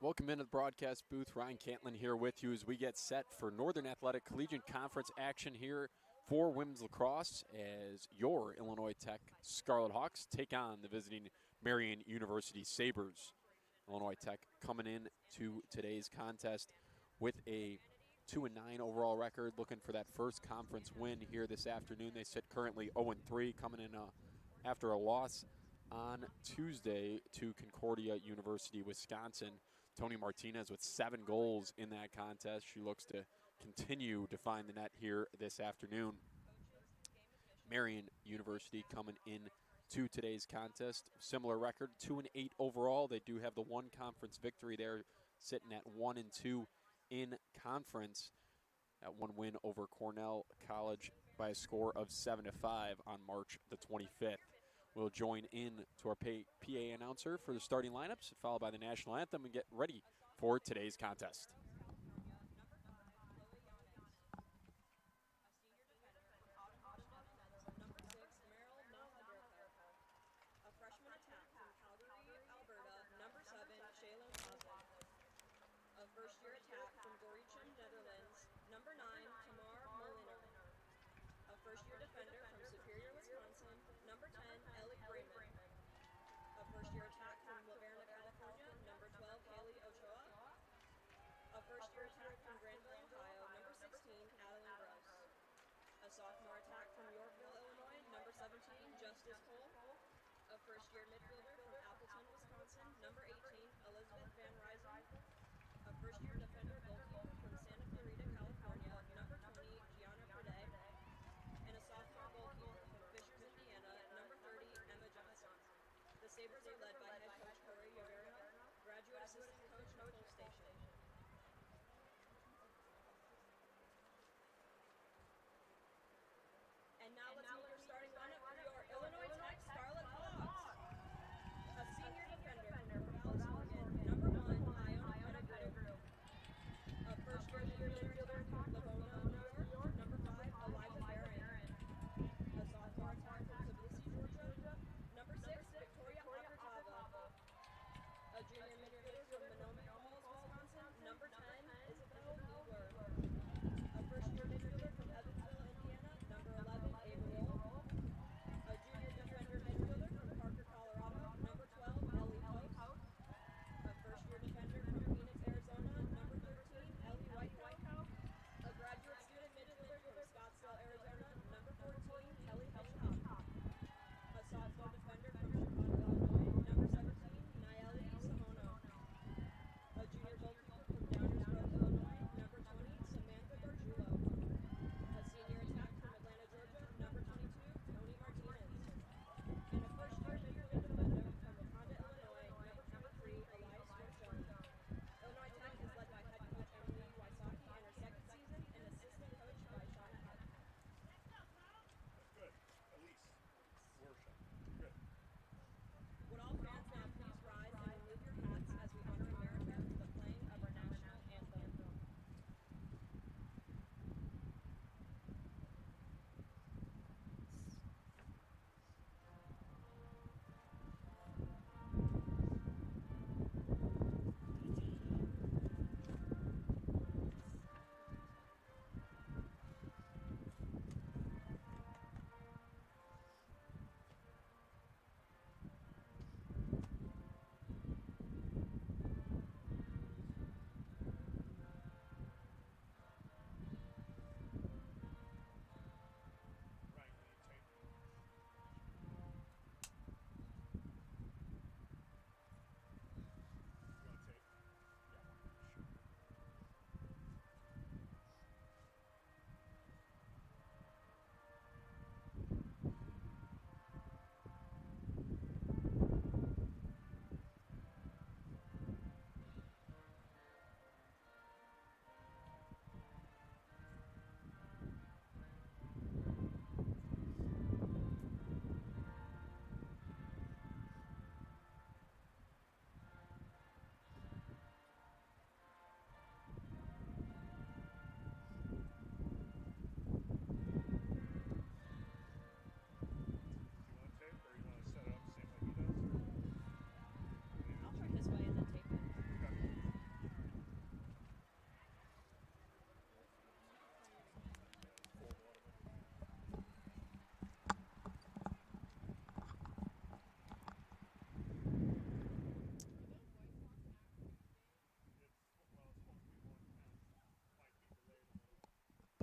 Welcome into the broadcast booth. Ryan Cantlin here with you as we get set for Northern Athletic Collegiate Conference action here for women's lacrosse as your Illinois Tech Scarlet Hawks take on the visiting Marian University Sabres. Illinois Tech coming in to today's contest with a 2-9 overall record, looking for that first conference win here this afternoon. They sit currently 0-3, coming in after a loss on Tuesday to Concordia University, Wisconsin. Tony Martinez with 7 goals in that contest. She looks to continue to find the net here this afternoon. Marian University coming in to today's contest. Similar record, 2-8 overall. They do have the one conference victory there, sitting at 1-2 in conference. That one win over Cornell College by a score of 7-5 on March the 25th. We'll join in to our PA announcer for the starting lineups, followed by the national anthem, and get ready for today's contest. First-year attack from Gorinchem, Netherlands, number 9, Tamar Moliner. A first-year defender from Superior, Wisconsin, number 10, Ellie Brayman. A first-year attack from La Verna, California, number 12, Haley Ochoa. A first-year attack from Granville, Ohio, number 16, Adeline Gross. A sophomore attack from Yorkville, Illinois, number 17, Justice Cole. A first-year midfielder from Appleton, Wisconsin, number 18, Elizabeth Van Ryzen. A first-year defender goalkeeper from Santa Clarita, California, number 20, Gianna Prade. And a sophomore goalkeeper from Fishers, Indiana, number 30, Emma Johnson. The Sabres are led by head coach Corey Yaverna, graduate assistant coach Nicole Station. And now let's meet your starting lineup for your Illinois Tech Scarlet Hawks. A senior defender from Dallas, Oregon, number 1, Iona Pettigrew.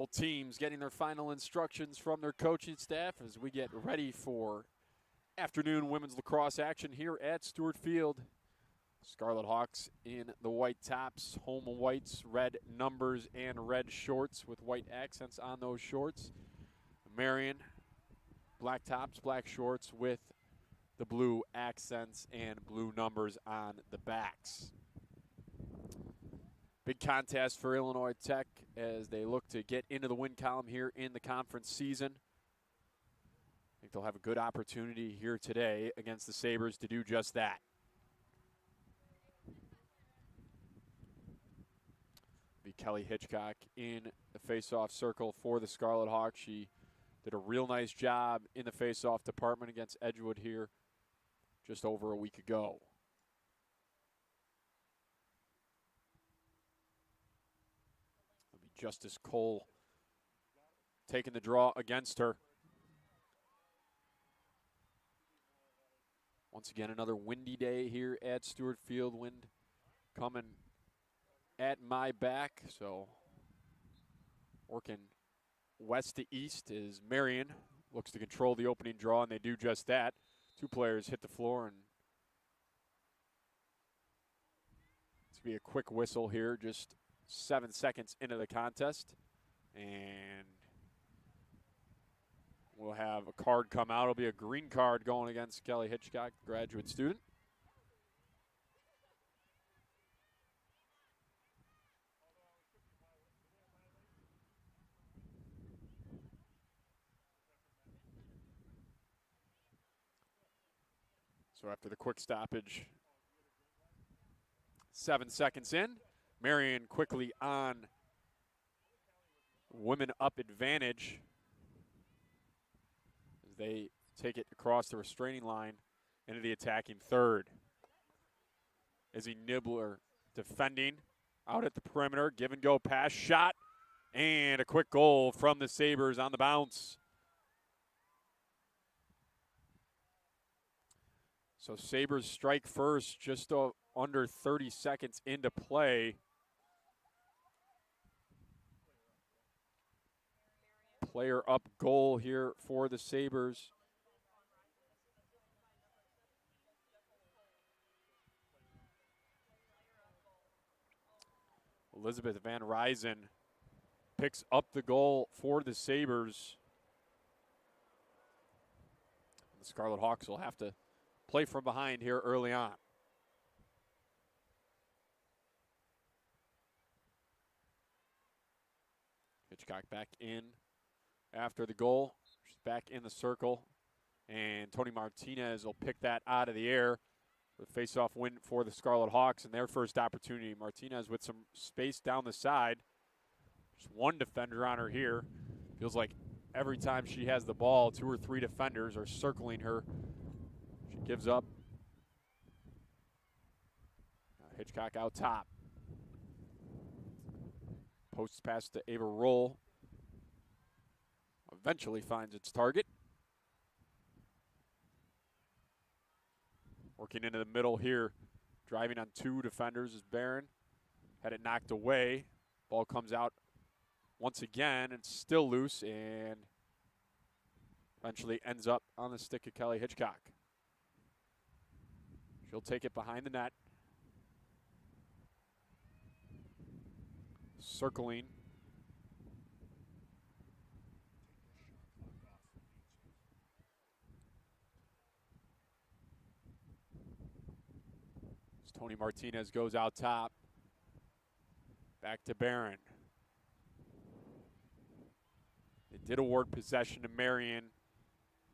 Both teams getting their final instructions from their coaching staff as we get ready for afternoon women's lacrosse action here at Stewart Field. Scarlet Hawks in the white tops, home whites, red numbers, and red shorts with white accents on those shorts. Marian, black tops, black shorts with the blue accents and blue numbers on the backs. Big contest for Illinois Tech as they look to get into the win column here in the conference season. I think they'll have a good opportunity here today against the Sabres to do just that. Be Kelly Hitchcock in the face-off circle for the Scarlet Hawks. She did a real nice job in the face-off department against Edgewood here just over a week ago. It'll be Justice Cole taking the draw against her. Once again, another windy day here at Stewart Field. Wind coming at my back, so working west to east as Marian looks to control the opening draw, and they do just that. Two players hit the floor, and it's going to be a quick whistle here, just 7 seconds into the contest, and we'll have a card come out. It'll be a green card going against Kelly Hitchcock, graduate student. So after the quick stoppage, 7 seconds in, Marian quickly on women up advantage as they take it across the restraining line into the attacking third. Izzy Nibbler defending out at the perimeter, give and go pass, shot, and a quick goal from the Sabres on the bounce. So Sabres strike first, just under 30 seconds into play. Player up goal here for the Sabres. Elizabeth Van Ryzen picks up the goal for the Sabres. The Scarlet Hawks will have to play from behind here early on. Hitchcock back in after the goal. She's back in the circle. And Tony Martinez will pick that out of the air. The face-off win for the Scarlet Hawks and their first opportunity. Martinez with some space down the side. Just one defender on her here. Feels like every time she has the ball, 2 or 3 defenders are circling her. She gives up. Hitchcock out top. Posts pass to Ava Roll. Eventually finds its target. Working into the middle here. Driving on 2 defenders is Barron. Had it knocked away. Ball comes out once again. It's still loose and eventually ends up on the stick of Kelly Hitchcock. She'll take it behind the net. Circling. As Tony Martinez goes out top. Back to Barron. They did award possession to Marian.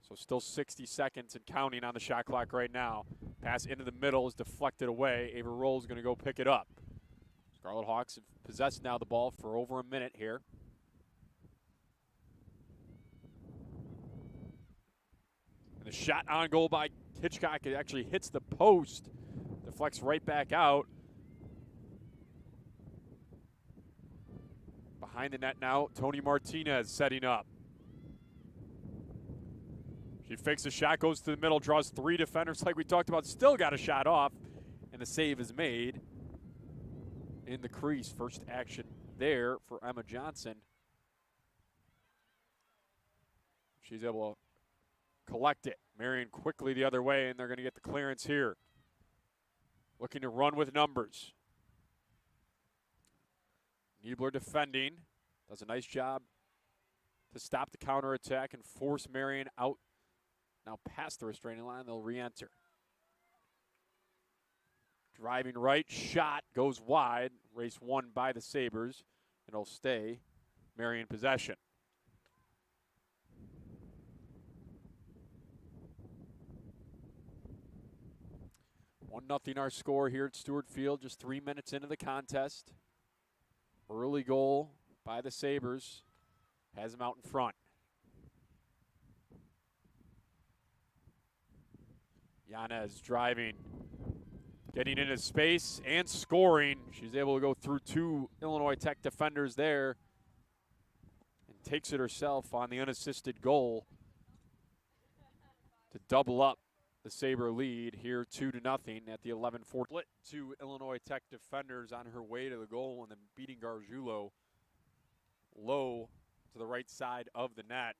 So still 60 seconds and counting on the shot clock right now. Pass into the middle is deflected away. Ava Roll is going to go pick it up. Scarlet Hawks have possessed now the ball for over a minute here. And the shot on goal by Hitchcock, it actually hits the post, deflects right back out. Behind the net now, Tony Martinez setting up. She fakes a shot, goes to the middle, draws 3 defenders like we talked about, still got a shot off, and the save is made in the crease. First action there for Emma Johnson. She's able to collect it. Marian quickly the other way, and they're going to get the clearance here. Looking to run with numbers. Niebler defending. Does a nice job to stop the counterattack and force Marian out. Now past the restraining line, they'll re-enter. Driving right, shot, goes wide. Race won by the Sabres, and it'll stay Marian possession. One nothing our score here at Stewart Field, just 3 minutes into the contest. Early goal by the Sabres has them out in front. Yanez driving, getting into space and scoring. She's able to go through 2 Illinois Tech defenders there and takes it herself on the unassisted goal to double up the Sabre lead here 2-0 at the 11-4. Split 2 Illinois Tech defenders on her way to the goal and then beating Gargiulo low to the right side of the net.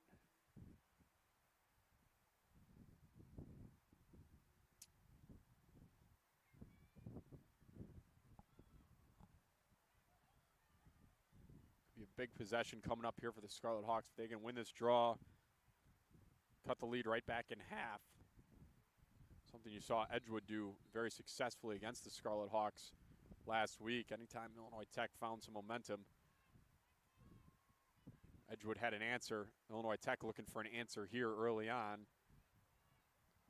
Be a big possession coming up here for the Scarlet Hawks. If they can win this draw, cut the lead right back in half. Something you saw Edgewood do very successfully against the Scarlet Hawks last week. Anytime Illinois Tech found some momentum, Edgewood had an answer. Illinois Tech looking for an answer here early on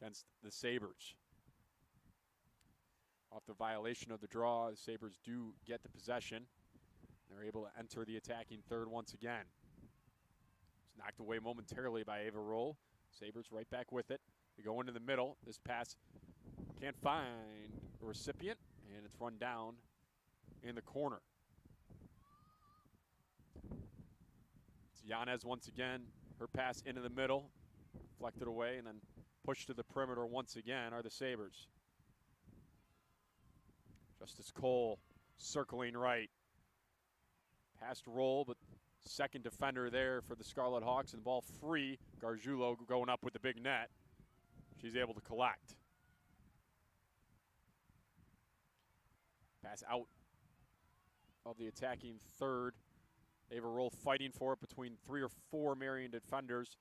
against the Sabres. Off the violation of the draw, the Sabres do get the possession. They're able to enter the attacking third once again. It's knocked away momentarily by Ava Roll. Sabres right back with it. We go into the middle. This pass can't find a recipient, and it's run down in the corner. It's Yanez once again. Her pass into the middle, deflected away, and then pushed to the perimeter once again are the Sabres. Justice Cole circling right. Past Roll, but second defender there for the Scarlet Hawks, and the ball free. Gargiulo going up with the big net. She's able to collect. Pass out of the attacking third. Ava Roll fighting for it between 3 or 4 Marian defenders.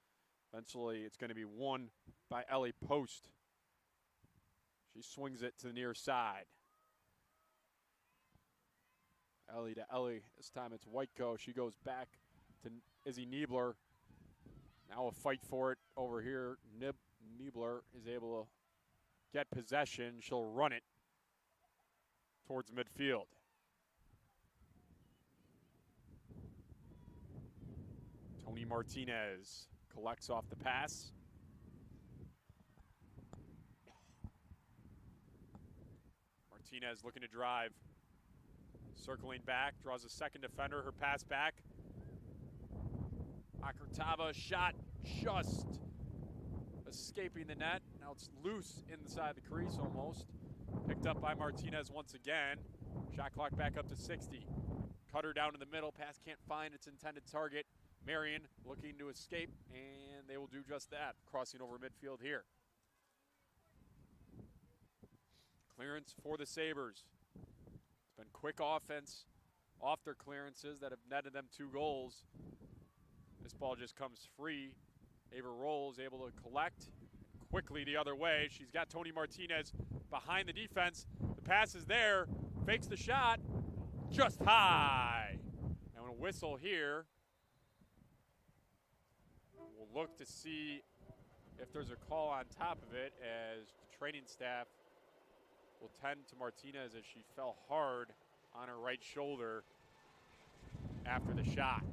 Eventually, it's going to be won by Ellie Post. She swings it to the near side. Ellie to Ellie. This time it's Whiteco. She goes back to Izzy Niebler. Now a fight for it over here. Niebler is able to get possession. She'll run it towards midfield. Tony Martinez collects off the pass. Martinez looking to drive. Circling back, draws a second defender, her pass back. Akurtava shot just escaping the net. Now it's loose inside the crease almost. Picked up by Martinez once again. Shot clock back up to 60. Cutter down in the middle, pass can't find its intended target. Marian looking to escape, and they will do just that, crossing over midfield here. Clearance for the Sabres. It's been quick offense off their clearances that have netted them 2 goals. This ball just comes free. Ava Roll is able to collect quickly the other way. She's got Tony Martinez behind the defense. The pass is there, fakes the shot, just high. And a whistle here. We'll look to see if there's a call on top of it, as the training staff will tend to Martinez as she fell hard on her right shoulder after the shot.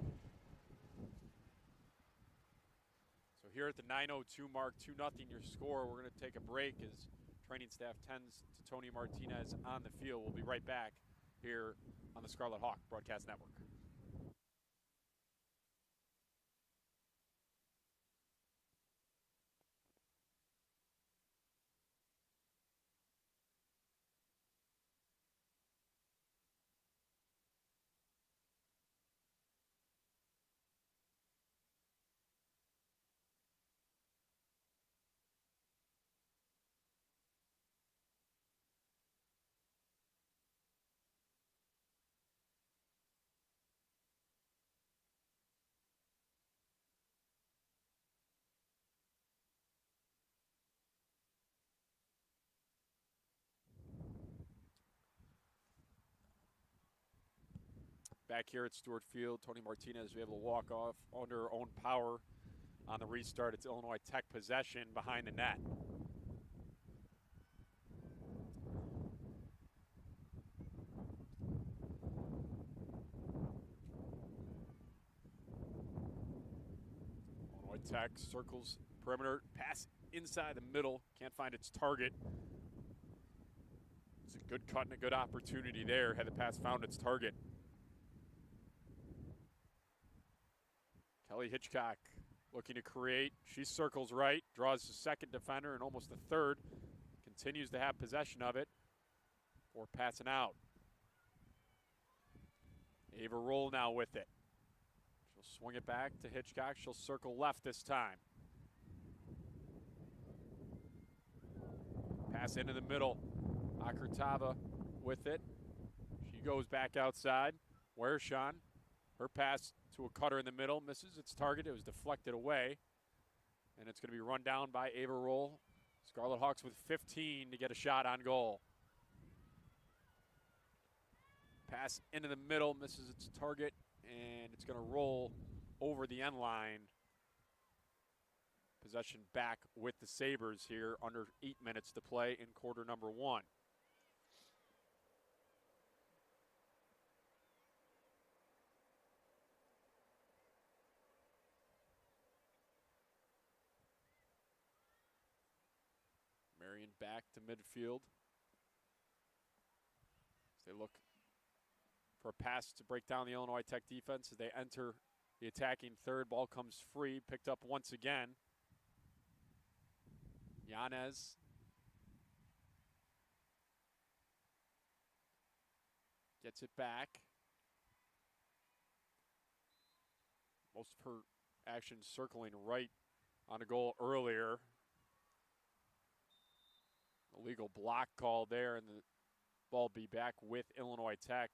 So here at the 9:02 mark, 2-0 your score. We're going to take a break as training staff tends to Tony Martinez on the field. We'll be right back here on the Scarlet Hawk Broadcast Network. back here at Stewart Field. Tony Martinez was able to walk off under her own power on the restart. It's Illinois Tech possession behind the net. Illinois Tech circles perimeter, pass inside the middle, can't find its target. It's a good cut and a good opportunity there had the pass found its target. Kelly Hitchcock looking to create. She circles right, draws the second defender and almost the third. Continues to have possession of it before passing out. Ava Roll now with it. She'll swing it back to Hitchcock. She'll circle left this time. Pass into the middle. Akurtava with it. She goes back outside. Where's Sean? Her pass to a cutter in the middle. Misses its target. It was deflected away. And it's going to be run down by Ava Roll. Scarlet Hawks with 15 to get a shot on goal. Pass into the middle. Misses its target. And it's going to roll over the end line. Possession back with the Sabres here. Under 8 minutes to play in quarter number 1. Marian back to midfield. As they look for a pass to break down the Illinois Tech defense as they enter the attacking third. Ball comes free, picked up once again. Yanez. Gets it back. Most of her action circling right on a goal earlier. Illegal block call there, and the ball be back with Illinois Tech.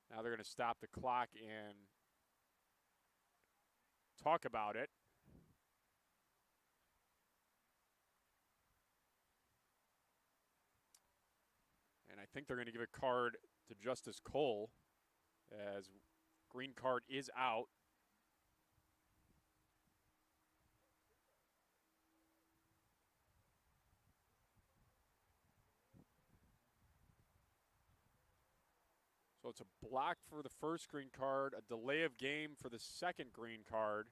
Now they're going to stop the clock and talk about it. And I think they're going to give a card to Justice Cole, as green card is out. So it's a block for the first green card, a delay of game for the second green card.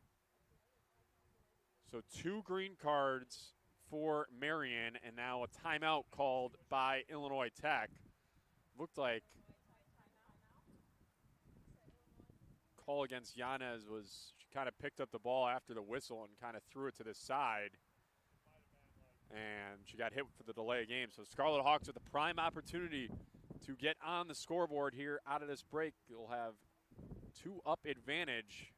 So 2 green cards for Marian, and now a timeout called by Illinois Tech. Looked like call against Yanez was, she kind of picked up the ball after the whistle and kind of threw it to the side. And she got hit for the delay of game. So Scarlet Hawks with the prime opportunity to get on the scoreboard here out of this break. You'll have 2-up advantage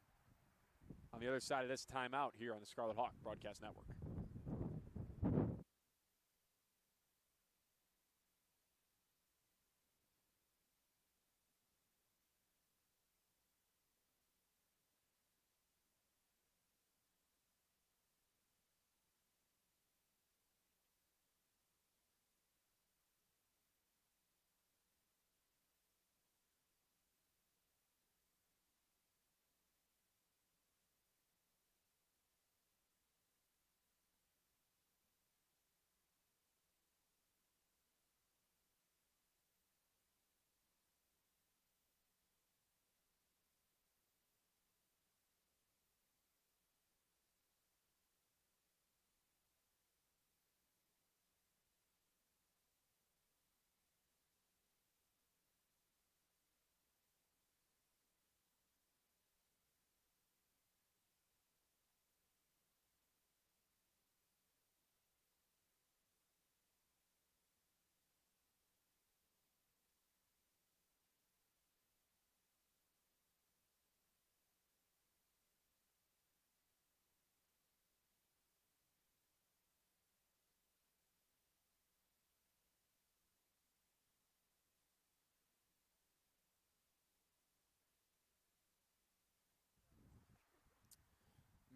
on the other side of this timeout here on the Scarlet Hawk Broadcast Network.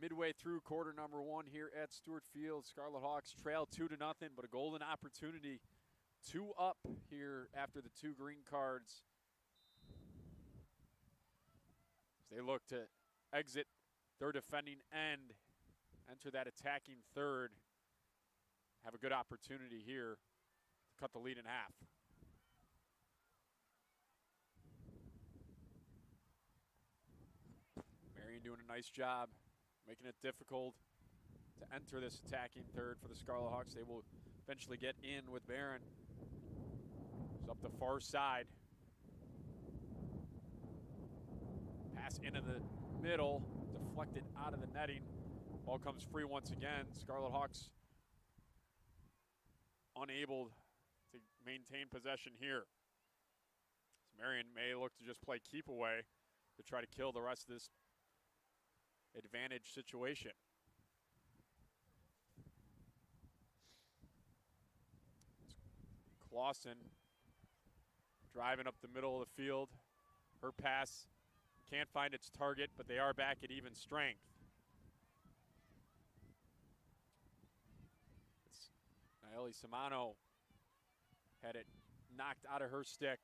Midway through quarter number 1 here at Stewart Field, Scarlet Hawks trail 2-0, but a golden opportunity 2 up here after the 2 green cards as they look to exit their defending end, enter that attacking third, have a good opportunity here to cut the lead in half. Marian doing a nice job, making it difficult to enter this attacking third for the Scarlet Hawks. They will eventually get in with Barron. It's up the far side. Pass into the middle, deflected out of the netting. Ball comes free once again. Scarlet Hawks unable to maintain possession here. So Marian may look to just play keep away to try to kill the rest of this advantage situation. Clausen driving up the middle of the field. Her pass can't find its target, but they are back at even strength. Naeli Samano had it knocked out of her stick.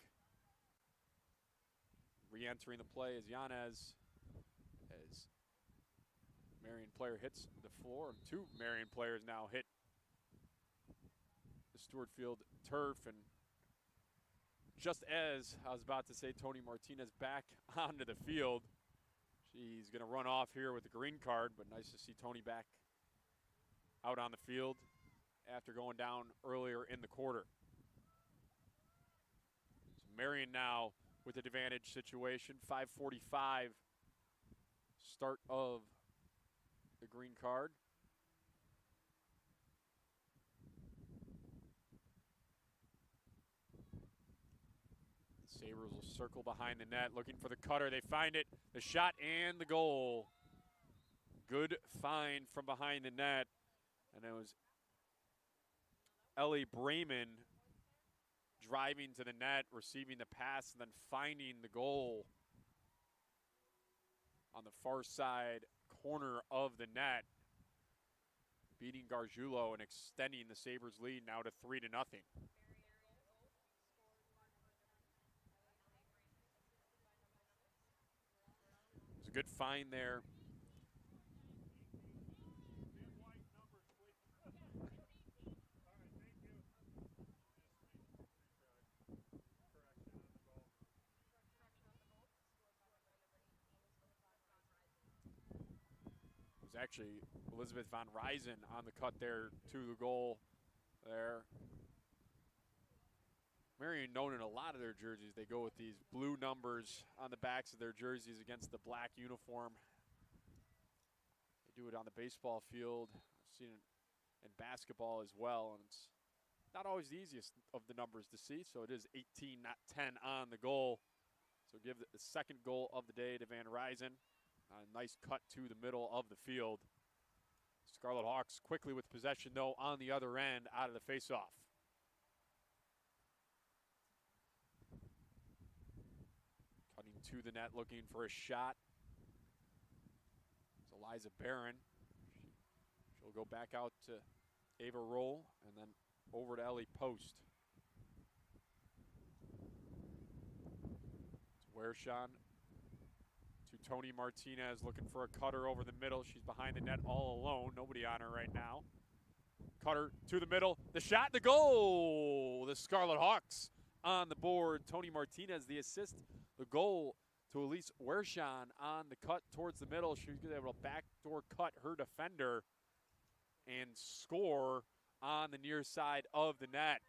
Re-entering the play is Yanez as Marian player hits the floor. Two Marian players now hit the Stewart Field turf, and just as I was about to say, Tony Martinez back onto the field. She's going to run off here with the green card, but nice to see Tony back out on the field after going down earlier in the quarter. So Marian now with an advantage situation. 5:45 start of the green card. Sabres will circle behind the net, looking for the cutter. They find it, the shot and the goal. Good find from behind the net. And it was Ellie Bremen driving to the net, receiving the pass, and then finding the goal on the far side corner of the net, beating Gargiulo and extending the Sabres lead now to 3-0. It's a good find there. It was actually Elizabeth Von Risen on the cut there to the goal there. Marian known in a lot of their jerseys, they go with these blue numbers on the backs of their jerseys against the black uniform. They do it on the baseball field. I've seen it in basketball as well, and it's not always the easiest of the numbers to see, so it is 18, not 10 on the goal. So give the second goal of the day to Van Risen. A nice cut to the middle of the field. Scarlet Hawks quickly with possession, though, on the other end out of the faceoff. Cutting to the net, looking for a shot. It's Eliza Barron. She'll go back out to Ava Roll and then over to Ellie Post. It's Wershawn to Tony Martinez, looking for a cutter over the middle. She's behind the net all alone. Nobody on her right now. Cutter to the middle. The shot, the goal! The Scarlet Hawks on the board. Tony Martinez, the assist, the goal to Elise Wershawn on the cut towards the middle. She was able to backdoor cut her defender and score on the near side of the net.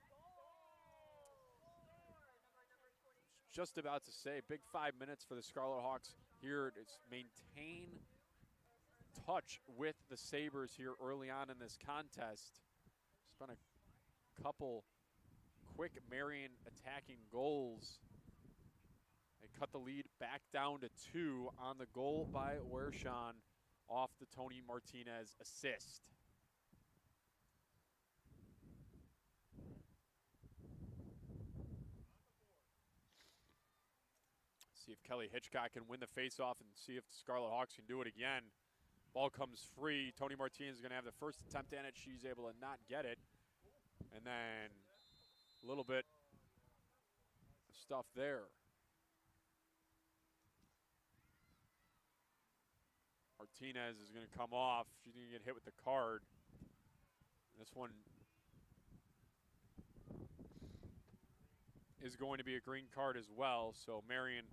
Just about to say, big 5 minutes for the Scarlet Hawks here to maintain touch with the Sabres here early on in this contest. It's been a couple quick Marian attacking goals. They cut the lead back down to 2 on the goal by Wershawn off the Tony Martinez assist. See if Kelly Hitchcock can win the faceoff and see if the Scarlet Hawks can do it again. Ball comes free. Tony Martinez is going to have the first attempt at it. She's able to not get it. And then a little bit of stuff there. Martinez is going to come off. She's going to get hit with the card. This one is going to be a green card as well. So Marian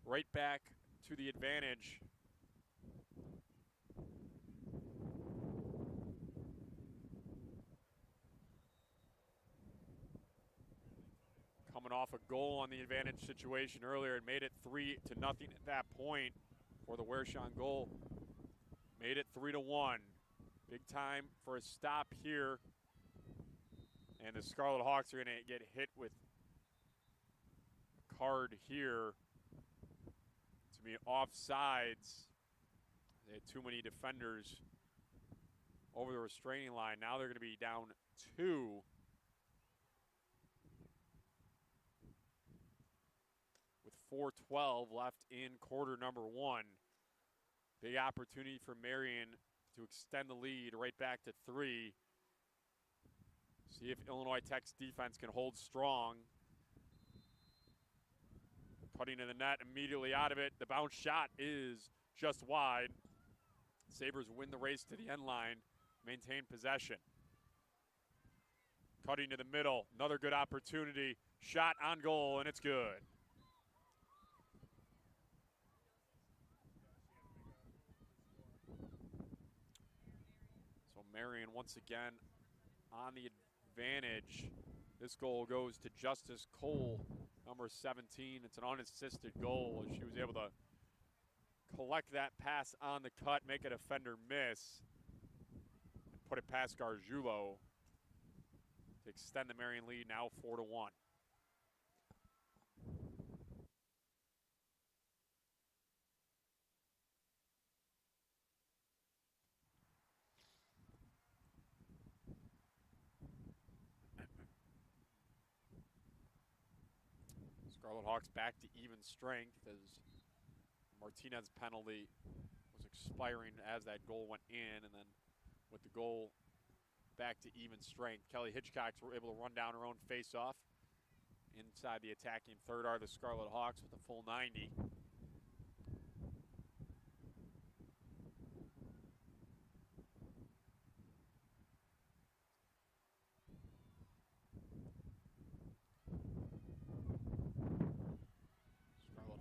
right back to the advantage. Coming off a goal on the advantage situation earlier and made it 3-0 at that point for the Wershawn goal. Made it 3-1. Big time for a stop here. And the Scarlet Hawks are going to get hit with a card here to be offsides. They had too many defenders over the restraining line. Now they're going to be down 2. With 4:12 left in quarter number 1. Big opportunity for Marian to extend the lead right back to 3. See if Illinois Tech's defense can hold strong. Cutting to the net, immediately out of it. The bounce shot is just wide. Sabres win the race to the end line, maintain possession. Cutting to the middle, another good opportunity. Shot on goal, and it's good. So Marian once again on the advantage. This goal goes to Justice Cole, number 17. It's an unassisted goal. She was able to collect that pass on the cut, make a defender miss, and put it past Gargiulo to extend the Marian lead, now 4-1. Scarlet Hawks back to even strength as Martinez's penalty was expiring as that goal went in, and then with the goal back to even strength, Kelly Hitchcock's were able to run down her own face-off. Inside the attacking third are the Scarlet Hawks with a full 90.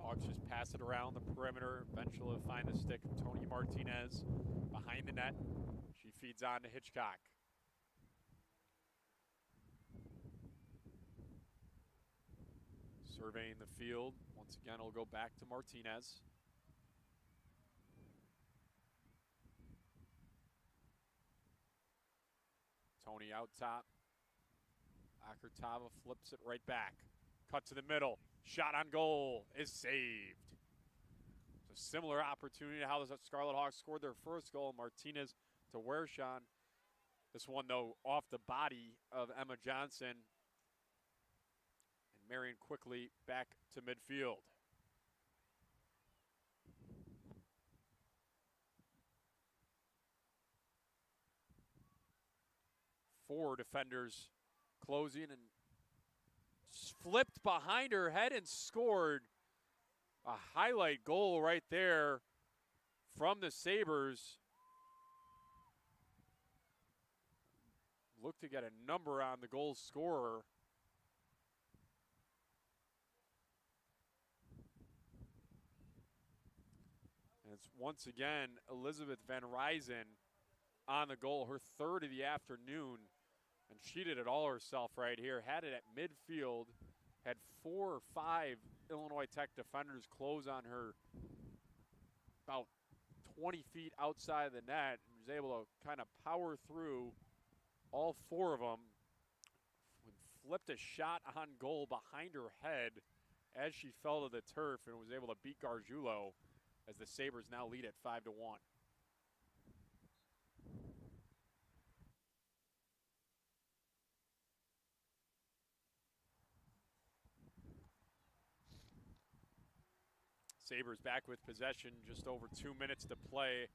Hawks just pass it around the perimeter. Eventually find the stick of Tony Martinez behind the net. She feeds on to Hitchcock. Surveying the field. Once again, it'll go back to Martinez. Tony out top. Akertava flips it right back. Cut to the middle. Shot on goal is saved. It's a similar opportunity to how the Scarlet Hawks scored their first goal. Martinez to Wershawn. This one, though, off the body of Emma Johnson. And Marian quickly back to midfield. Four defenders closing and flipped behind her head and scored a highlight goal right there from the Sabres. Look to get a number on the goal scorer. And it's once again Elizabeth Van Ryzen on the goal, her third of the afternoon. And she did it all herself right here. Had it at midfield. Had 4 or 5 Illinois Tech defenders close on her about 20 feet outside of the net. And was able to kind of power through all 4 of them. Flipped a shot on goal behind her head as she fell to the turf and was able to beat Gargiulo as the Sabres now lead at 5-1. Sabres back with possession, just over 2 minutes to play.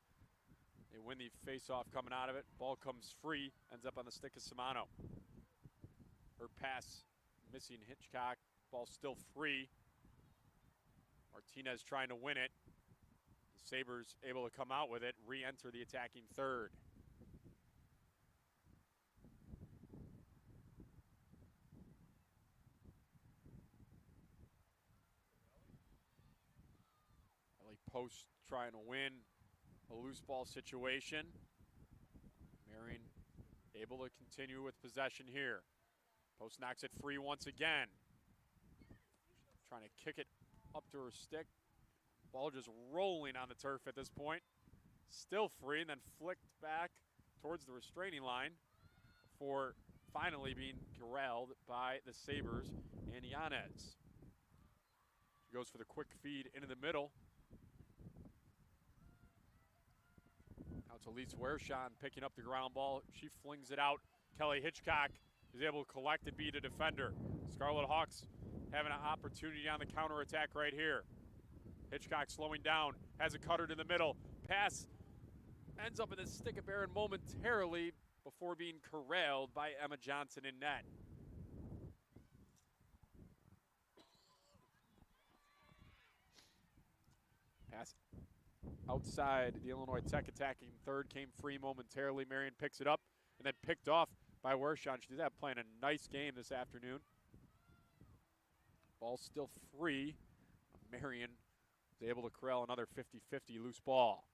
They win the face-off coming out of it. Ball comes free, ends up on the stick of Simano. Her pass missing Hitchcock. Ball still free. Martinez trying to win it. Sabres able to come out with it, re-enter the attacking third. Ellie Post trying to win a loose ball situation. Marian able to continue with possession here. Post knocks it free once again. Trying to kick it up to her stick. Ball just rolling on the turf at this point. Still free, and then flicked back towards the restraining line before finally being corralled by the Sabres and Yanez. She goes for the quick feed into the middle. Out to Lise Wershawn picking up the ground ball. She flings it out. Kelly Hitchcock is able to collect and beat a defender. Scarlet Hawks having an opportunity on the counterattack right here. Hitchcock slowing down, has a cutter to the middle. Pass ends up in the stick of Barron momentarily before being corralled by Emma Johnson in net. Pass outside the Illinois Tech attacking third, came free momentarily. Marian picks it up and then picked off by Wershawn. She did that playing a nice game this afternoon. Ball still free. Marian was able to corral another 50-50 loose ball.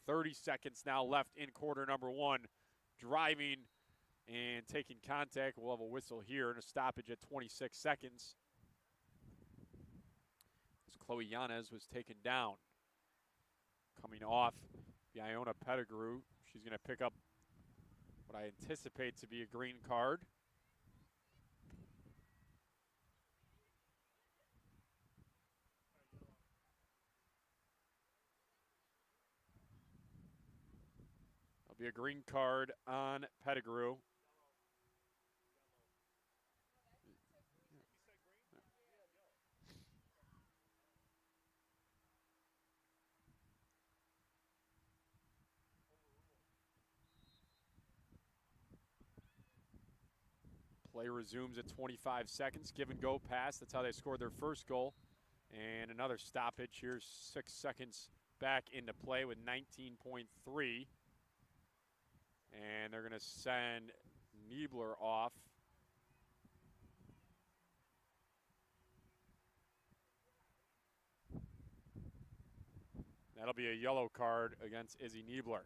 30 seconds now left in quarter number one. Driving and taking contact. We'll have a whistle here and a stoppage at 26 seconds. As Chloe Yanez was taken down. Coming off the Iona Pettigrew. She's going to pick up what I anticipate to be a green card. There'll be a green card on Pettigrew. Play resumes at 25 seconds. Give and go pass. That's how they scored their first goal. And another stoppage. Here's 6 seconds back into play with 19.3. And they're going to send Niebler off. That'll be a yellow card against Izzy Niebler.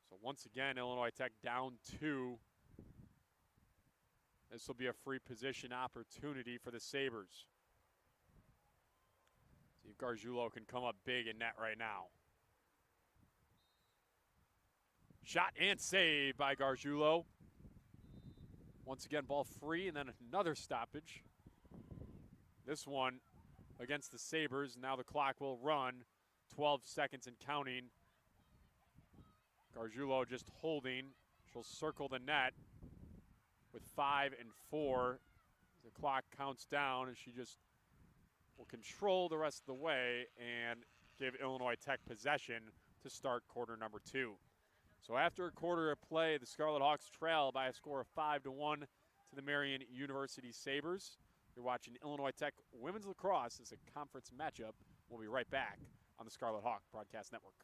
So once again, Illinois Tech down 2. This will be a free position opportunity for the Sabres. See if Gargiulo can come up big in net right now. Shot and save by Gargiulo. Once again, ball free, and then another stoppage. This one against the Sabres. Now the clock will run. 12 seconds and counting. Gargiulo just holding. She'll circle the net with 5 and 4. The clock counts down, and she just will control the rest of the way and give Illinois Tech possession to start quarter number 2. So after a quarter of play, the Scarlet Hawks trail by a score of 5-1 to the Marian University Sabres. You're watching Illinois Tech Women's Lacrosse as a conference matchup. We'll be right back on the Scarlet Hawk Broadcast Network.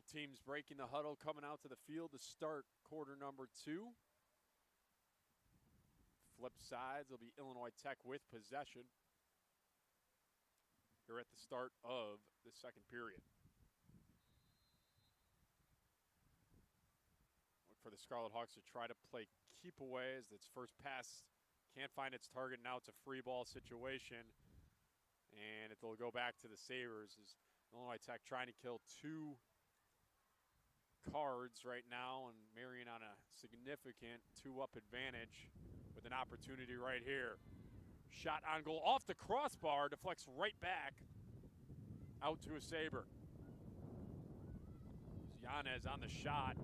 Both teams breaking the huddle, coming out to the field to start quarter number 2. Flip sides will be Illinois Tech with possession here at the start of the second period. Look for the Scarlet Hawks to try to play keep away as its first pass can't find its target. Now it's a free ball situation, and it'll go back to the Sabres as Illinois Tech trying to kill 2 cards right now, and Marian on a significant 2-up advantage with an opportunity right here. Shot on goal off the crossbar, deflects right back out to a Sabre. Yanez on the shot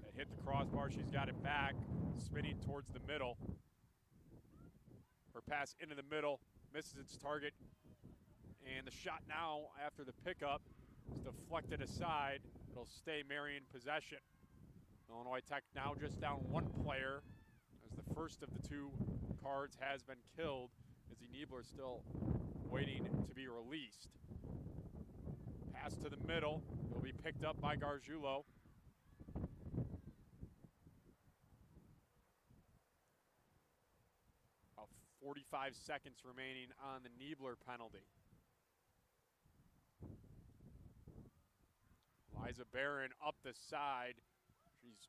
that hit the crossbar. She's got it back, spinning towards the middle. Her pass into the middle, misses its target, and the shot now after the pickup is deflected aside. It'll stay Marian possession. Illinois Tech now just down 1 player as the first of the 2 cards has been killed, as Niebler still waiting to be released. Pass to the middle. It'll be picked up by Gargiulo. About 45 seconds remaining on the Niebler penalty. Liza Barron up the side. She's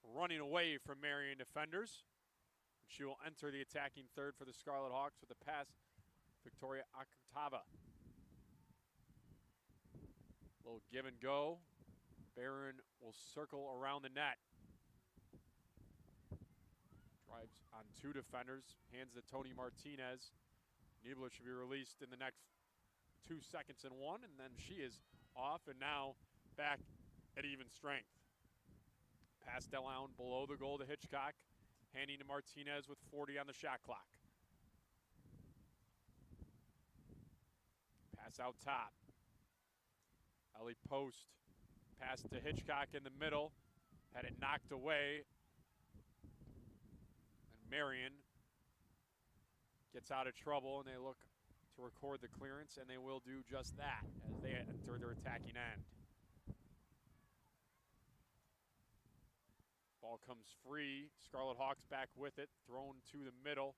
running away from Marian defenders. She will enter the attacking third for the Scarlet Hawks with a pass, Victoria Akurtava. Little give and go. Barron will circle around the net. Drives on 2 defenders, hands to Tony Martinez. Niebler should be released in the next 2 seconds and 1, and then she is off and now back at even strength. Pass down below the goal to Hitchcock, handing to Martinez with 40 on the shot clock. Pass out top. Ellie Post, pass to Hitchcock in the middle, had it knocked away. And Marian gets out of trouble, and they look to record the clearance, and they will do just that as they enter their attacking end. Ball comes free. Scarlet Hawks back with it, thrown to the middle.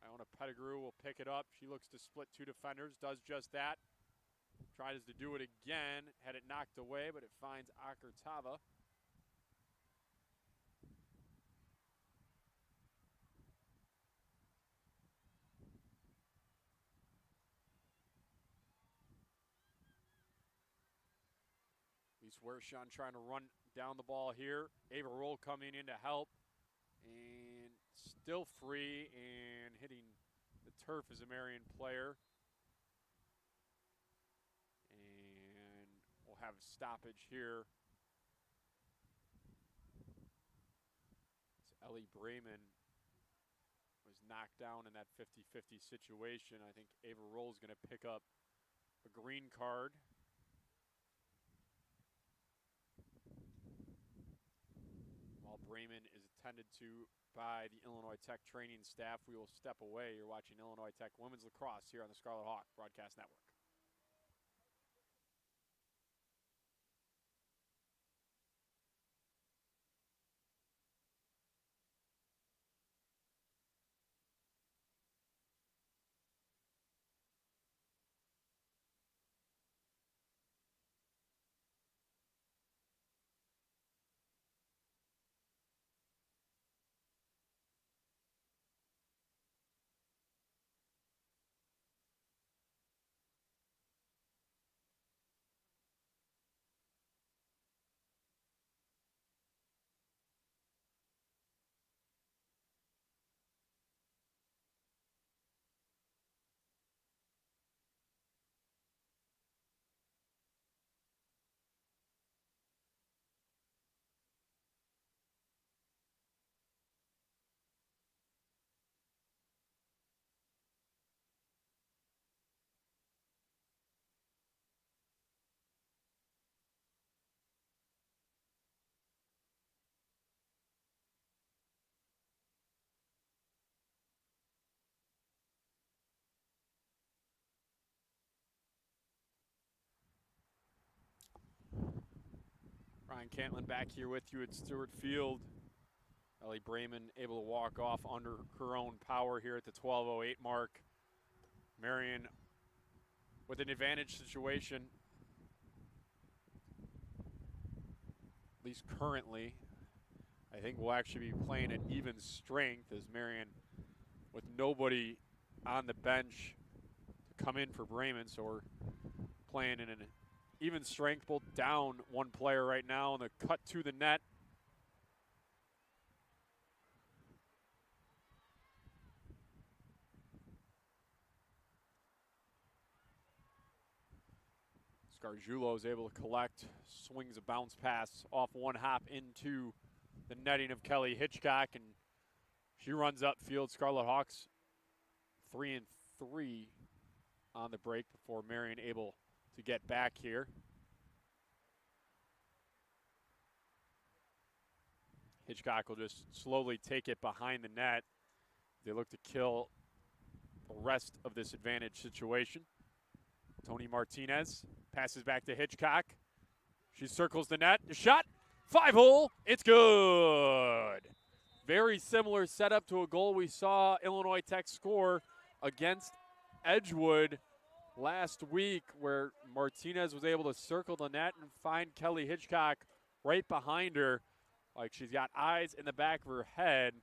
Iona Pettigrew will pick it up. She looks to split 2 defenders, does just that. Tries to do it again, had it knocked away, but it finds Akurtava. Lise Wershon trying to run down the ball here. Ava Roll coming in to help. And still free and hitting the turf as a Marian player. And we'll have a stoppage here. So Ellie Brayman was knocked down in that 50-50 situation. I think Ava Roll is going to pick up a green card. Brayman is attended to by the Illinois Tech training staff. We will step away. You're watching Illinois Tech Women's Lacrosse here on the Scarlet Hawk Broadcast Network. Ryan Cantlin back here with you at Stewart Field. Ellie Brayman able to walk off under her own power here at the 12:08 mark. Marian with an advantage situation, at least currently. I think we'll actually be playing at even strength as Marian with nobody on the bench to come in for Brayman. So we're playing in an even strength, both down one player right now, and the cut to the net. Scargiulo is able to collect, swings a bounce pass off one hop into the netting of Kelly Hitchcock, and she runs upfield. Scarlet Hawks 3-3 on the break before Marian able to get back here. Hitchcock will just slowly take it behind the net. They look to kill the rest of this advantage situation. Tony Martinez passes back to Hitchcock. She circles the net. The shot, 5-hole, it's good. Very similar setup to a goal we saw Illinois Tech score against Edgewood last week, where Martinez was able to circle the net and find Kelly Hitchcock right behind her, like she's got eyes in the back of her head.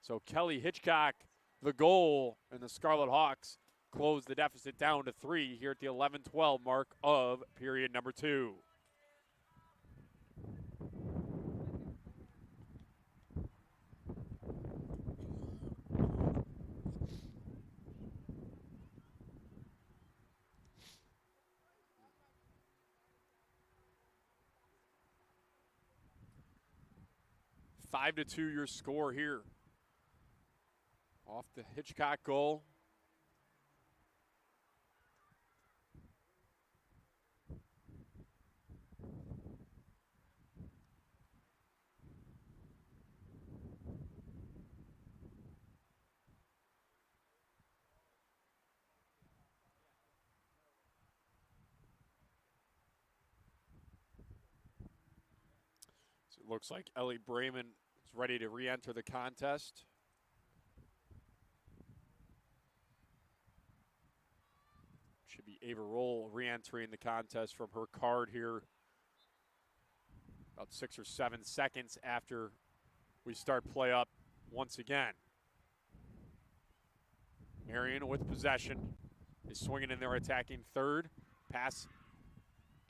So Kelly Hitchcock, the goal, and the Scarlet Hawks close the deficit down to 3 here at the 11-12 mark of period number 2. Five to 2 your score here. Off the Hitchcock goal. So it looks like Ellie Brayman is ready to re-enter the contest. Should be Ava Roll re-entering the contest from her card here about 6 or 7 seconds after we start play up once again. Marian with possession is swinging in there, attacking third. Pass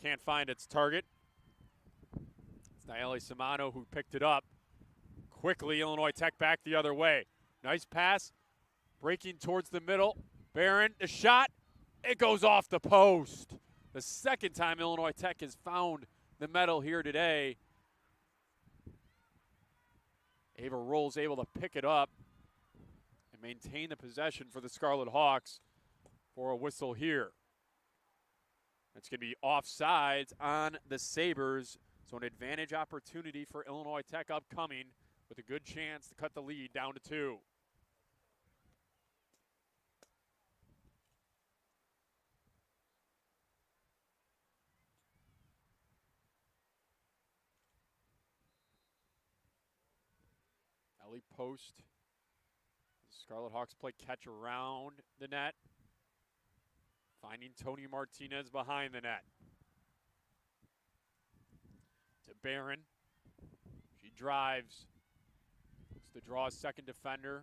can't find its target. It's Nayeli Simano who picked it up. Quickly, Illinois Tech back the other way. Nice pass, breaking towards the middle. Barron, the shot, it goes off the post. The second time Illinois Tech has found the medal here today. Ava Roll's able to pick it up and maintain the possession for the Scarlet Hawks for a whistle here. It's going to be offsides on the Sabres, so an advantage opportunity for Illinois Tech upcoming with a good chance to cut the lead down to 2. Ellie post. The Scarlet Hawks play catch around the net, finding Tony Martinez behind the net. To Barron. She drives. Looks to draw a second defender.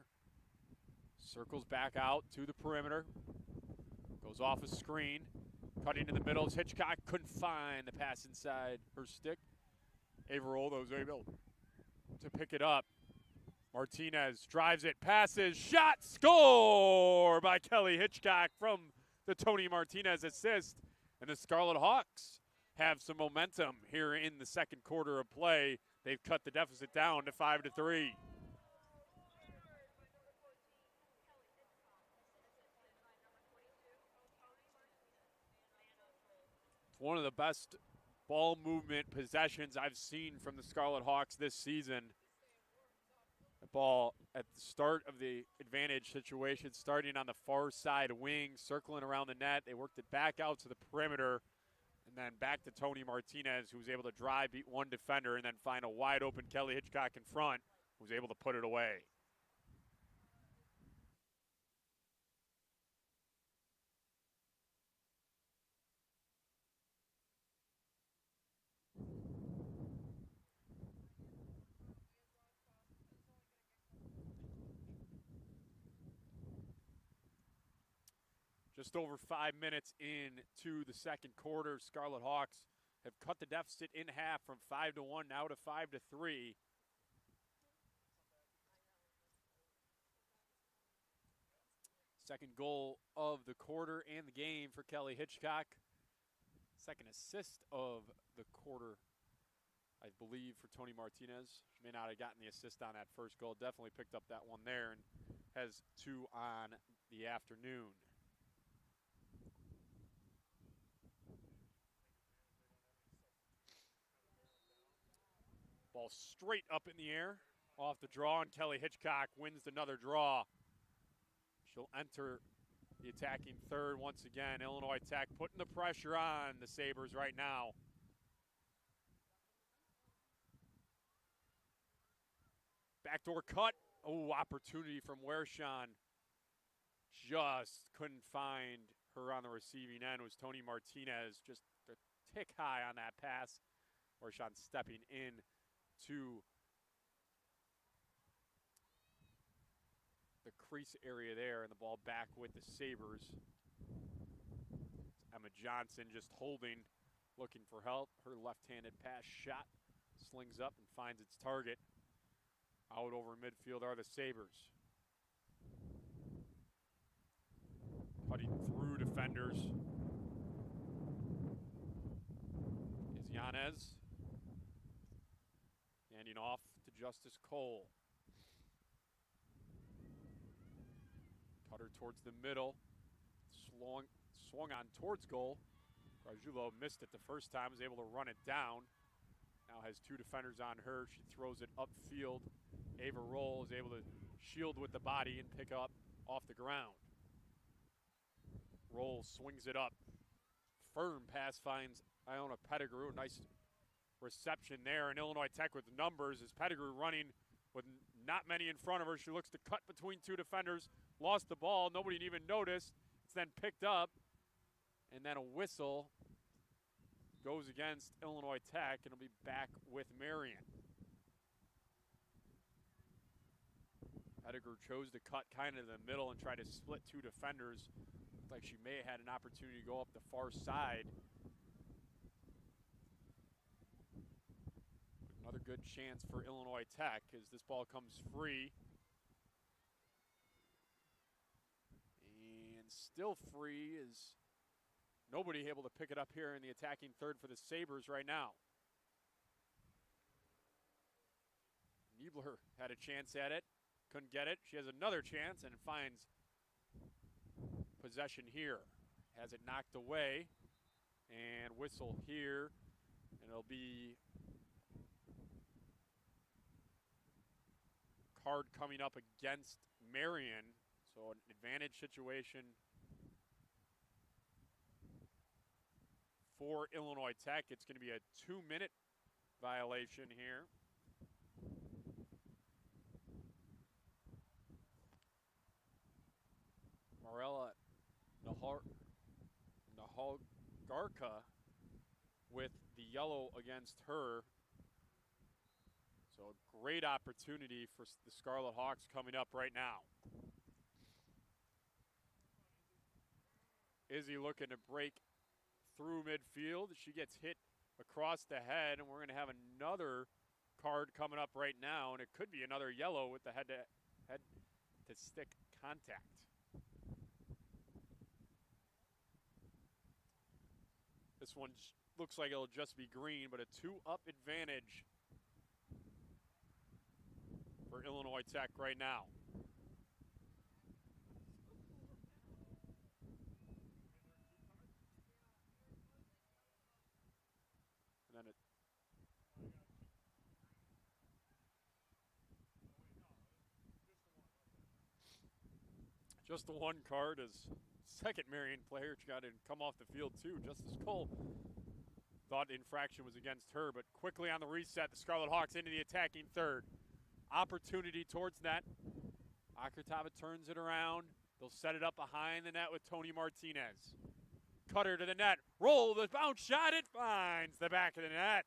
Circles back out to the perimeter. Goes off a screen. Cutting in the middle. Hitchcock couldn't find the pass inside her stick. Averill, though, was able to pick it up. Martinez drives it, passes, shot, score by Kelly Hitchcock from the Tony Martinez assist. And the Scarlet Hawks have some momentum here in the second quarter of play. They've cut the deficit down to 5-3. It's one of the best ball movement possessions I've seen from the Scarlet Hawks this season. The ball at the start of the advantage situation, starting on the far side wing, circling around the net. They worked it back out to the perimeter, and And then back to Tony Martinez, who was able to drive, beat one defender, and then find a wide open Kelly Hitchcock in front, who was able to put it away. Just over 5 minutes into the second quarter, Scarlet Hawks have cut the deficit in half from 5-1 now to 5-3. Second goal of the quarter and the game for Kelly Hitchcock. Second assist of the quarter, I believe, for Tony Martinez. She may not have gotten the assist on that first goal. Definitely picked up that one there and has 2 on the afternoon. Ball straight up in the air, off the draw, and Kelly Hitchcock wins another draw. She'll enter the attacking third once again. Illinois Tech putting the pressure on the Sabres right now. Backdoor cut. Oh, opportunity from Wershawn. Just couldn't find her on the receiving end. It was Tony Martinez just a tick high on that pass. Wershawn stepping in to the crease area there, and the ball back with the Sabres. Emma Johnson just holding, looking for help. Her left-handed pass shot slings up and finds its target. Out over midfield are the Sabres. Cutting through defenders is Yanez. Handing off to Justice Cole. Cutter towards the middle. Swung on towards goal. Gargiulo missed it the first time, was able to run it down. Now has 2 defenders on her. She throws it upfield. Ava Roll is able to shield with the body and pick up off the ground. Roll swings it up. Firm pass finds Iona Pettigrew. Nice reception there, and Illinois Tech with numbers as Pettigrew running with not many in front of her. She looks to cut between 2 defenders, lost the ball, nobody even noticed. It's then picked up, and then a whistle goes against Illinois Tech, and it'll be back with Marian. Pettigrew chose to cut kind of in the middle and try to split 2 defenders. Looked like she may have had an opportunity to go up the far side. Another good chance for Illinois Tech as this ball comes free. And still free is nobody able to pick it up here in the attacking third for the Sabres right now. Niebler had a chance at it, couldn't get it. She has another chance and finds possession here. Has it knocked away, and whistle here, and it'll be card coming up against Marian, so an advantage situation for Illinois Tech. It's going to be a 2-minute violation here. Marella Nahalgarka with the yellow against her. So a great opportunity for the Scarlet Hawks coming up right now. Izzy looking to break through midfield. She gets hit across the head, and we're going to have another card coming up right now, and it could be another yellow with the head-to-stick contact. This one looks like it'll just be green, but a 2-up advantage for Illinois Tech right now. And then just the one card as second Marian player got to come off the field too. Justice Cole Thought infraction was against her, but quickly on the reset, the Scarlet Hawks into the attacking third. Opportunity towards net. Akurtava turns it around. They'll set it up behind the net with Tony Martinez. Cutter to the net. Roll the bounce shot. It finds the back of the net.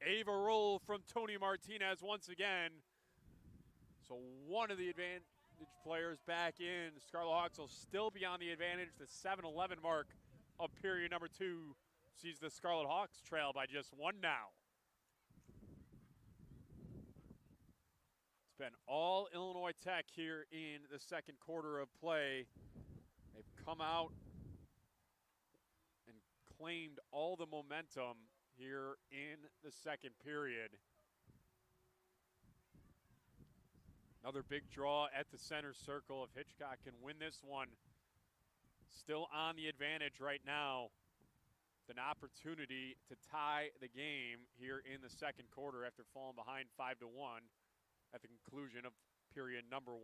Ava roll from Tony Martinez once again. So one of the advantage players back in. The Scarlet Hawks will still be on the advantage. The 7-11 mark of period number 2 sees the Scarlet Hawks trail by just 1 now. It's been all Illinois Tech here in the second quarter of play. They've come out and claimed all the momentum here in the second period. Another big draw at the center circle. If Hitchcock can win this one, still on the advantage right now. With an opportunity to tie the game here in the second quarter after falling behind 5-1 at the conclusion of period number 1.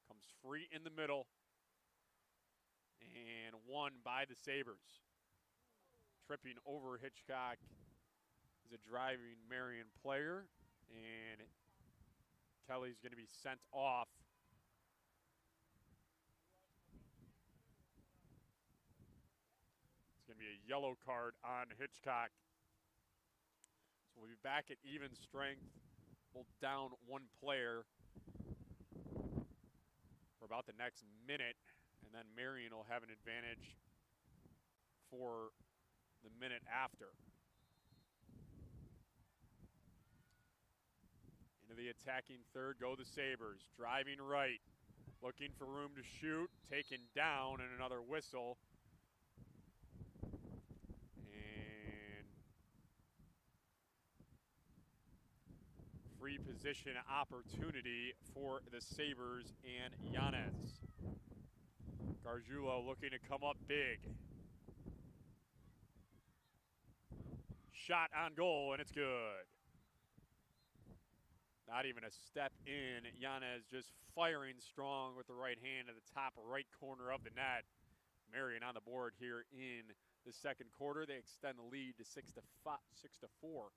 Comes free in the middle and won by the Sabres. Tripping over Hitchcock is a driving Marian player, and Kelly's going to be sent off. It's going to be a yellow card on Hitchcock. So we'll be back at even strength. We'll down 1 player for about the next minute, and then Marian will have an advantage for the minute after. Into the attacking third go the Sabres. Driving right, looking for room to shoot, taken down, and another whistle. And free position opportunity for the Sabres and Yanez. Gargiulo looking to come up big. Shot on goal, and it's good. Not even a step in. Yanez just firing strong with the right hand at the top right corner of the net. Marian on the board here in the second quarter. They extend the lead to 6-4.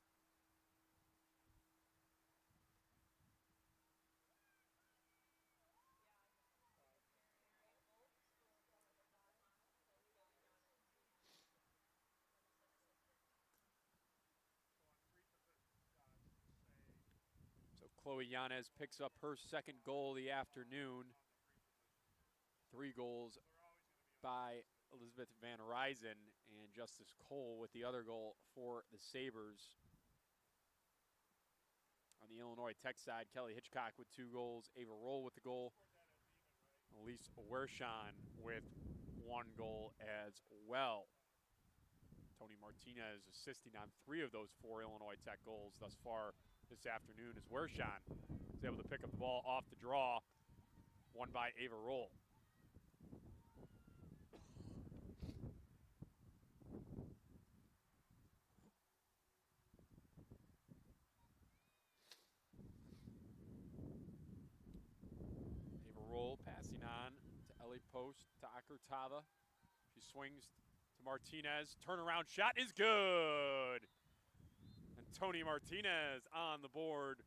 Chloe Yanez picks up her second goal of the afternoon. 3 goals by Elizabeth Van Ryzen, and Justice Cole with the other goal for the Sabres. On the Illinois Tech side, Kelly Hitchcock with 2 goals, Ava Roll with the goal, Elise Wershon with 1 goal as well. Tony Martinez assisting on 3 of those 4 Illinois Tech goals thus far this afternoon, as Wershon is able to pick up the ball off the draw, won by Ava Roll. Ava Roll passing on to Ellie Post, to Akurtava. She swings to Martinez. Turnaround shot is good. And Tony Martinez on the board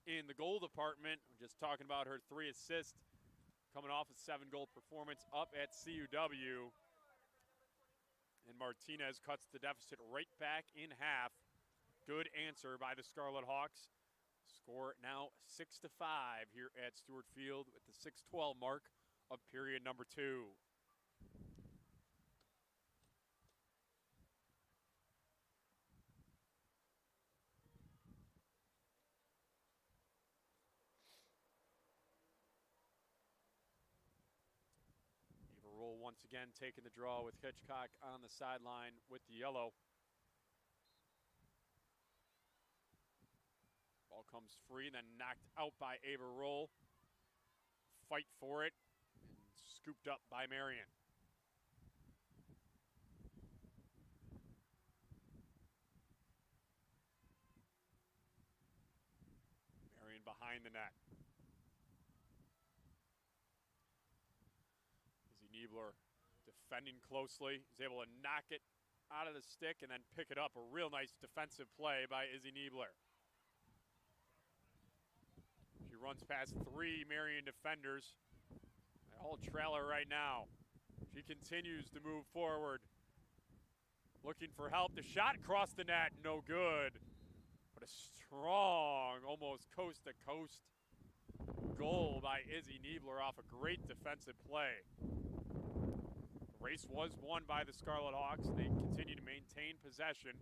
in the goal department. We're just talking about her 3 assists, coming off a 7-goal performance up at CUW. And Martinez cuts the deficit right back in half. Good answer by the Scarlet Hawks. Score now 6-5 here at Stewart Field with the 6:12 mark of period number 2. Roll once again taking the draw with Hitchcock on the sideline with the yellow. Ball comes free, then knocked out by Ava Roll. Fight for it, and scooped up by Marian. Marian behind the net. Niebler to defending closely. He's able to knock it out of the stick and then pick it up. A real nice defensive play by Izzy Niebler. She runs past 3 Marian defenders. They all trail her right now. She continues to move forward. Looking for help. The shot across the net, no good. But a strong, almost coast-to-coast goal by Izzy Niebler off a great defensive play. The race was won by the Scarlet Hawks. They continue to maintain possession.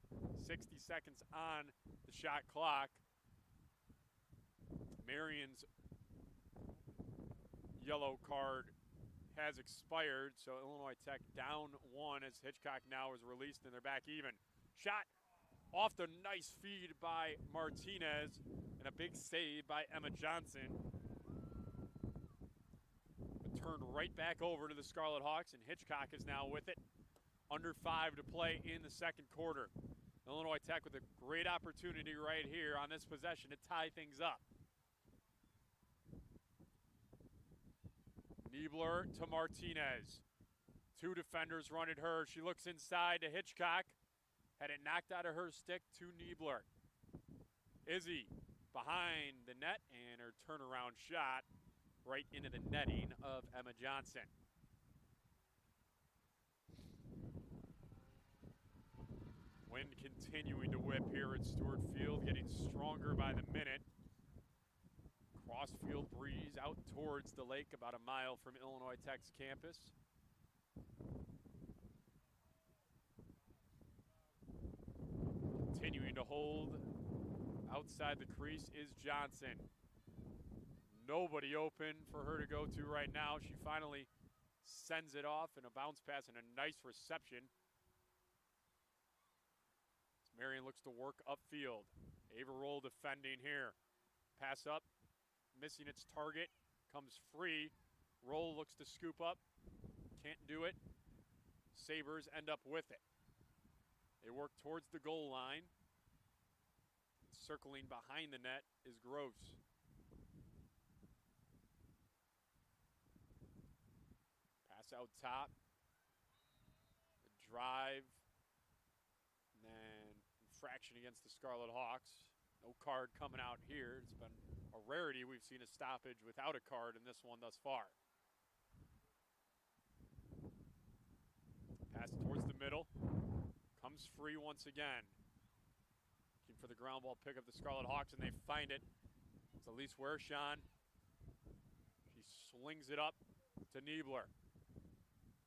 60 seconds on the shot clock. Marian's yellow card has expired, so Illinois Tech down 1 as Hitchcock now is released and they're back even. Shot off the nice feed by Martinez and a big save by Emma Johnson. But turned right back over to the Scarlet Hawks, and Hitchcock is now with it. Under 5 to play in the second quarter. Illinois Tech with a great opportunity right here on this possession to tie things up. Niebler to Martinez. 2 defenders run at her. She looks inside to Hitchcock. Had it knocked out of her stick to Niebler. Izzy behind the net, and her turnaround shot right into the netting of Emma Johnson. Wind continuing to whip here at Stewart Field, getting stronger by the minute. Crossfield breeze out towards the lake, about a mile from Illinois Tech's campus. Continuing to hold outside the crease is Johnson. Nobody open for her to go to right now. She finally sends it off in a bounce pass and a nice reception. Marian looks to work upfield. Averroll defending here. Pass up. Missing its target, comes free. Roll looks to scoop up, can't do it. Sabres end up with it. They work towards the goal line. Circling behind the net is Gross. Pass out top. The drive. And then infraction against the Scarlet Hawks. No card coming out here. It's been a rarity. We've seen a stoppage without a card in this one thus far. Pass towards the middle. Comes free once again. Looking for the ground ball pick of the Scarlet Hawks, and they find it. It's Elise Wershawn. She slings it up to Niebler.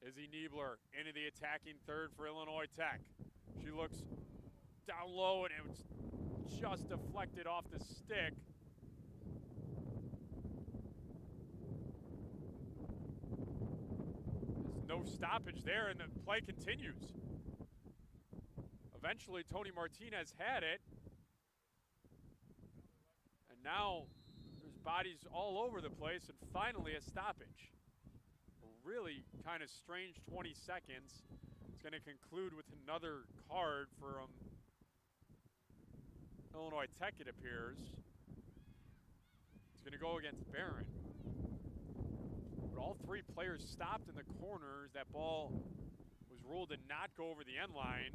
Izzy Niebler into the attacking third for Illinois Tech. She looks down low, and it was just deflected off the stick. There's no stoppage there, and the play continues. Eventually, Tony Martinez had it. And now there's bodies all over the place, and finally a stoppage. A really kind of strange 20 seconds. It's going to conclude with another card for Illinois Tech, it appears. It's going to go against Barron. But all 3 players stopped in the corners. That ball was ruled to not go over the end line.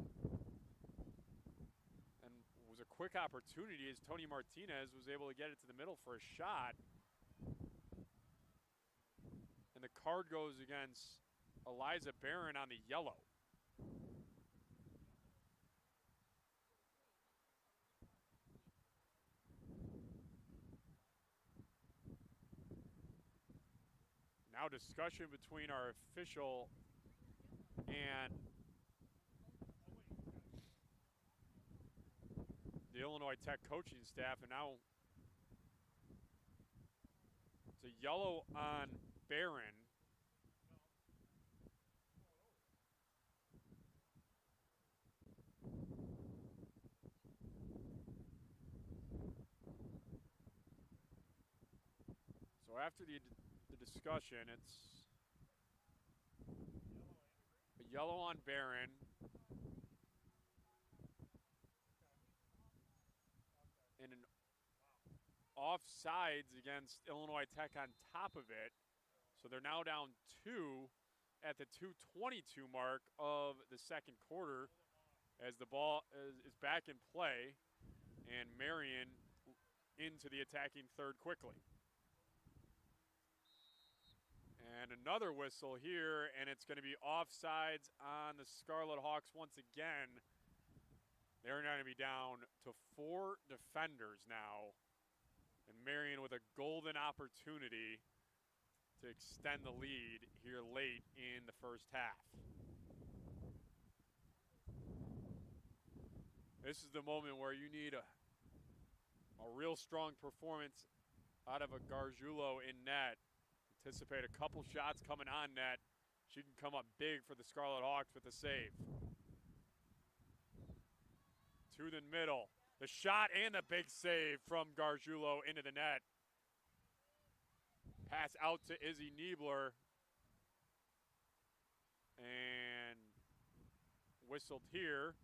And it was a quick opportunity as Tony Martinez was able to get it to the middle for a shot. And the card goes against Eliza Barron on the yellow. Now discussion between our official and the Illinois Tech coaching staff, and now it's a yellow on Barron. So after the discussion, it's a yellow on Barron. And an offsides against Illinois Tech on top of it. So they're now down 2 at the 2:22 mark of the second quarter as the ball is back in play and Marian into the attacking third quickly. And another whistle here, and it's going to be offsides on the Scarlet Hawks once again. They're going to be down to 4 defenders now, and Marian with a golden opportunity to extend the lead here late in the first half. This is the moment where you need a real strong performance out of a Gargiulo in net. Anticipate a couple shots coming on net. She can come up big for the Scarlet Hawks with a save. To the middle. The shot and the big save from Gargiulo into the net. Pass out to Izzy Niebler. And whistled here.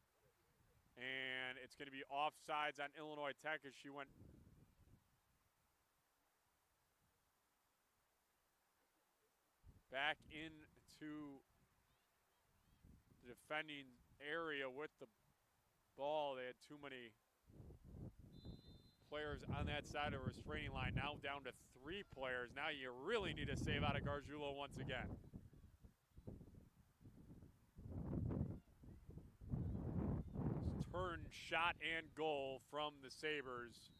And it's going to be offsides on Illinois Tech as she went back into the defending area with the ball. They had too many players on that side of the restraining line. Now down to 3 players. Now you really need a save out of Gargiulo once again. Turn, shot, and goal from the Sabres.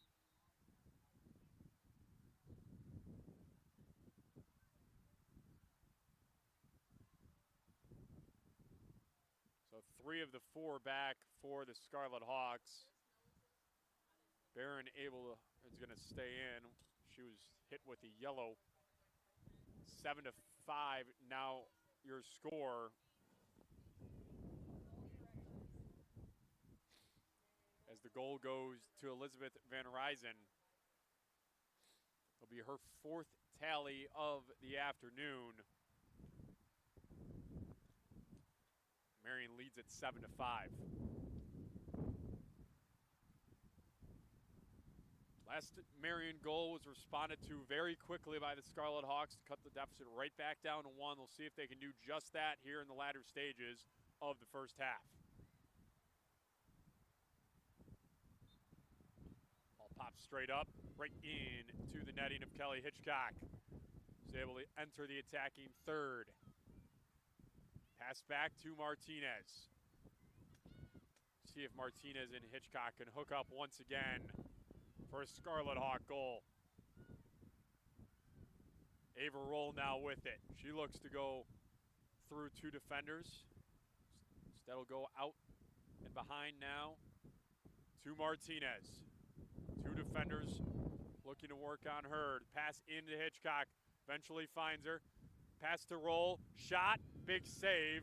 So 3 of the 4 back for the Scarlet Hawks. Barron is going to stay in. She was hit with a yellow. 7-5 now your score. As the goal goes to Elizabeth Van Ryzen. It'll be her 4th tally of the afternoon. Marian leads at 7-5. Last Marian goal was responded to very quickly by the Scarlet Hawks to cut the deficit right back down to 1. They'll see if they can do just that here in the latter stages of the first half. Pops straight up, right into the netting of Kelly Hitchcock. She's able to enter the attacking third. Pass back to Martinez. See if Martinez and Hitchcock can hook up once again for a Scarlet Hawk goal. Ava Roll now with it. She looks to go through 2 defenders. That'll go out and behind now to Martinez. 2 defenders looking to work on her. Pass into Hitchcock. Eventually finds her. Pass to Roll. Shot. Big save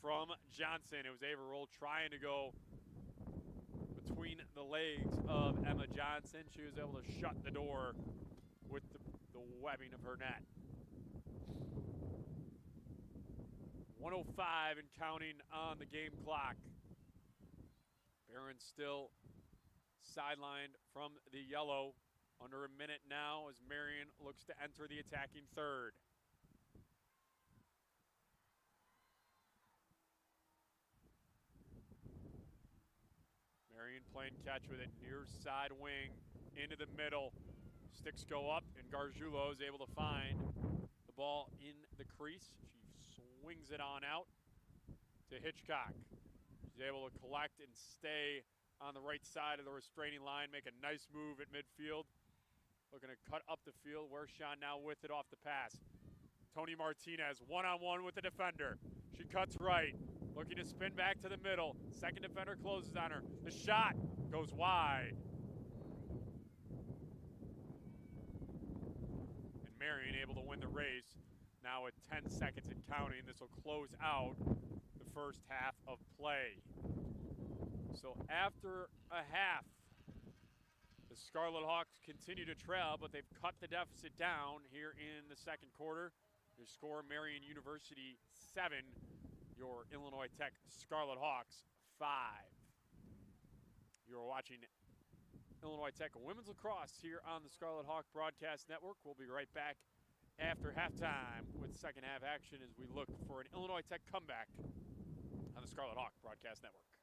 from Johnson. It was Ava Roll trying to go between the legs of Emma Johnson. She was able to shut the door with the webbing of her net. 1:05 and counting on the game clock. Barron still sidelined from the yellow. Under a minute now as Marian looks to enter the attacking third. Marian playing catch with it near side wing into the middle. Sticks go up and Gargiulo is able to find the ball in the crease. She swings it on out to Hitchcock. She's able to collect and stay on the right side of the restraining line, make a nice move at midfield. Looking to cut up the field. Wershawn now with it off the pass. Tony Martinez, one-on-one with the defender. She cuts right, looking to spin back to the middle. Second defender closes on her. The shot goes wide. And Marian able to win the race. Now with 10 seconds and counting, this will close out the first half of play. So after a half, the Scarlet Hawks continue to trail, but they've cut the deficit down here in the second quarter. Your score, Marian University 7, your Illinois Tech Scarlet Hawks 5. You're watching Illinois Tech Women's Lacrosse here on the Scarlet Hawk Broadcast Network. We'll be right back after halftime with second half action as we look for an Illinois Tech comeback on the Scarlet Hawk Broadcast Network.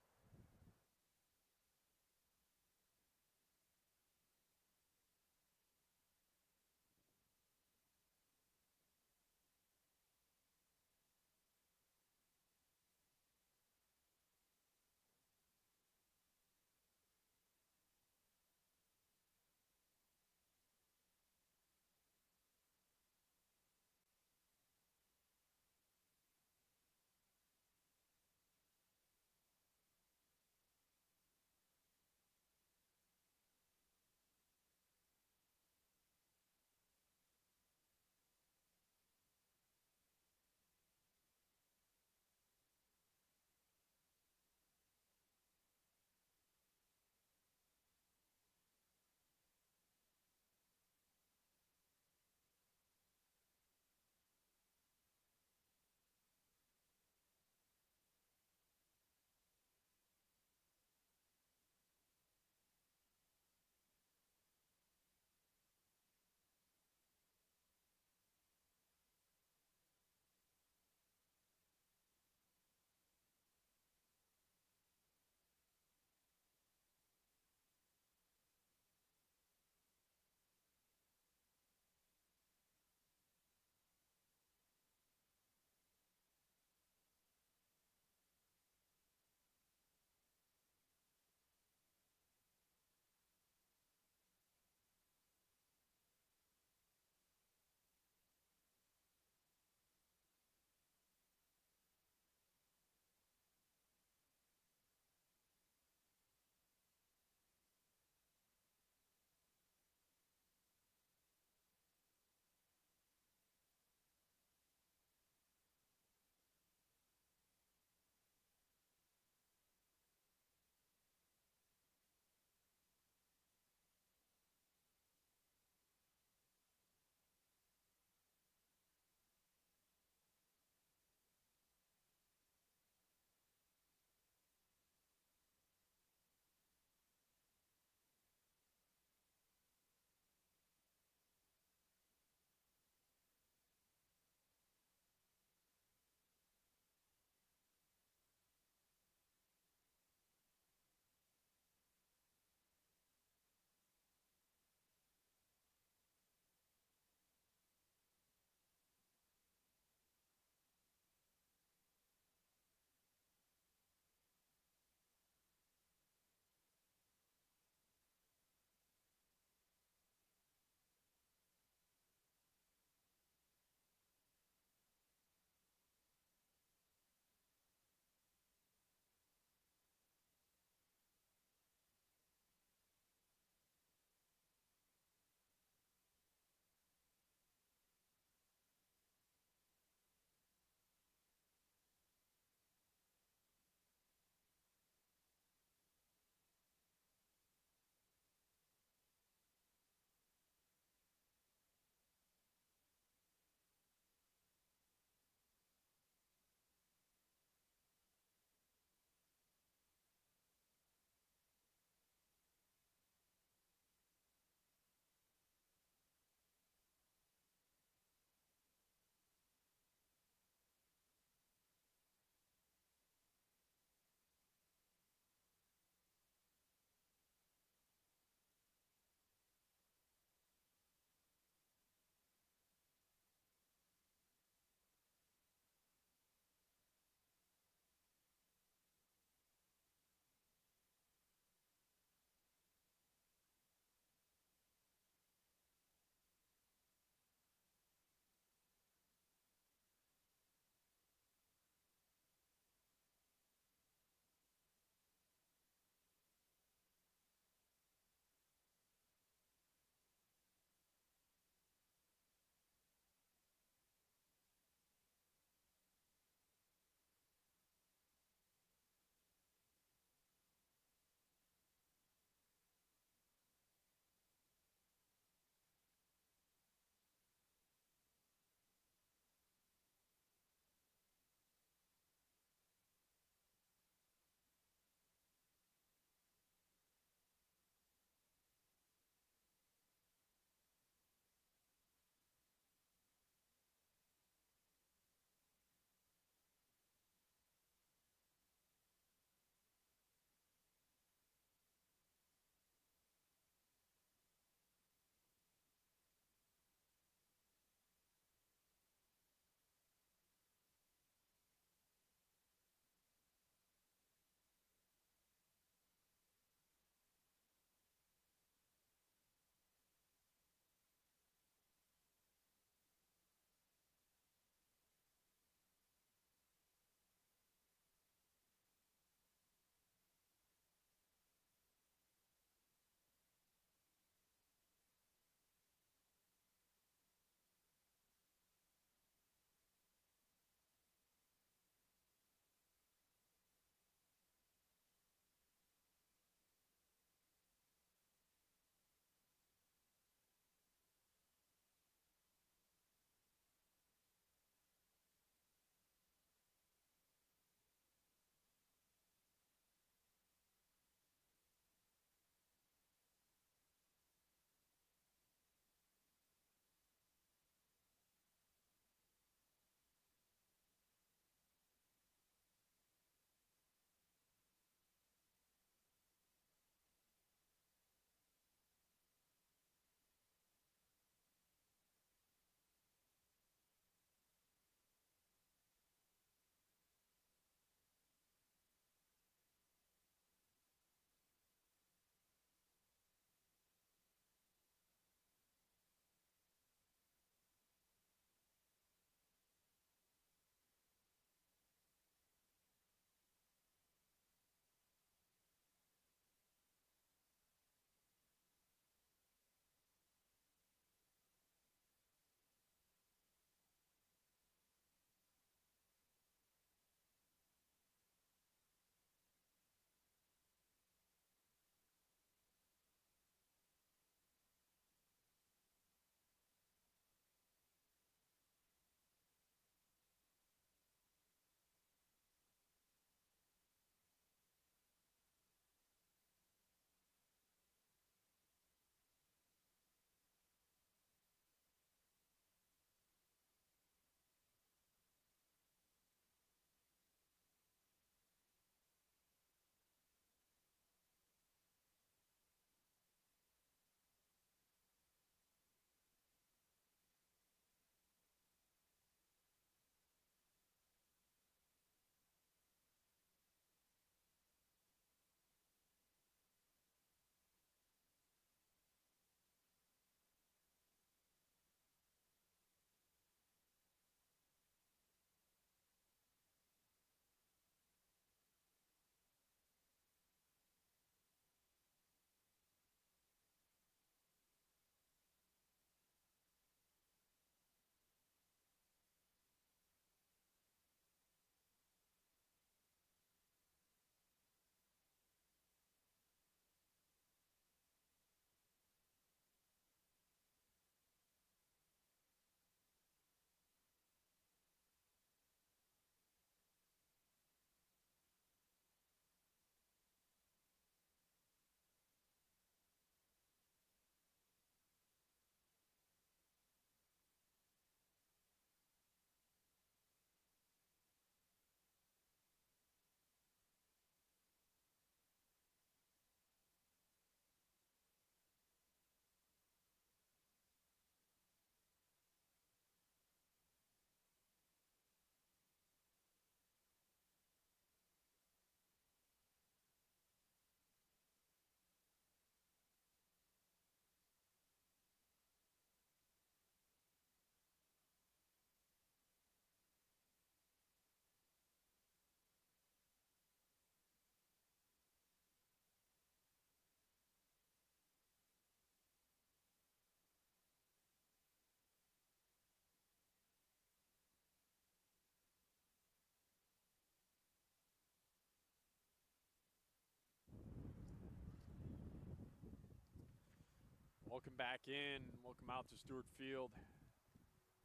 Welcome back in. Welcome out to Stewart Field.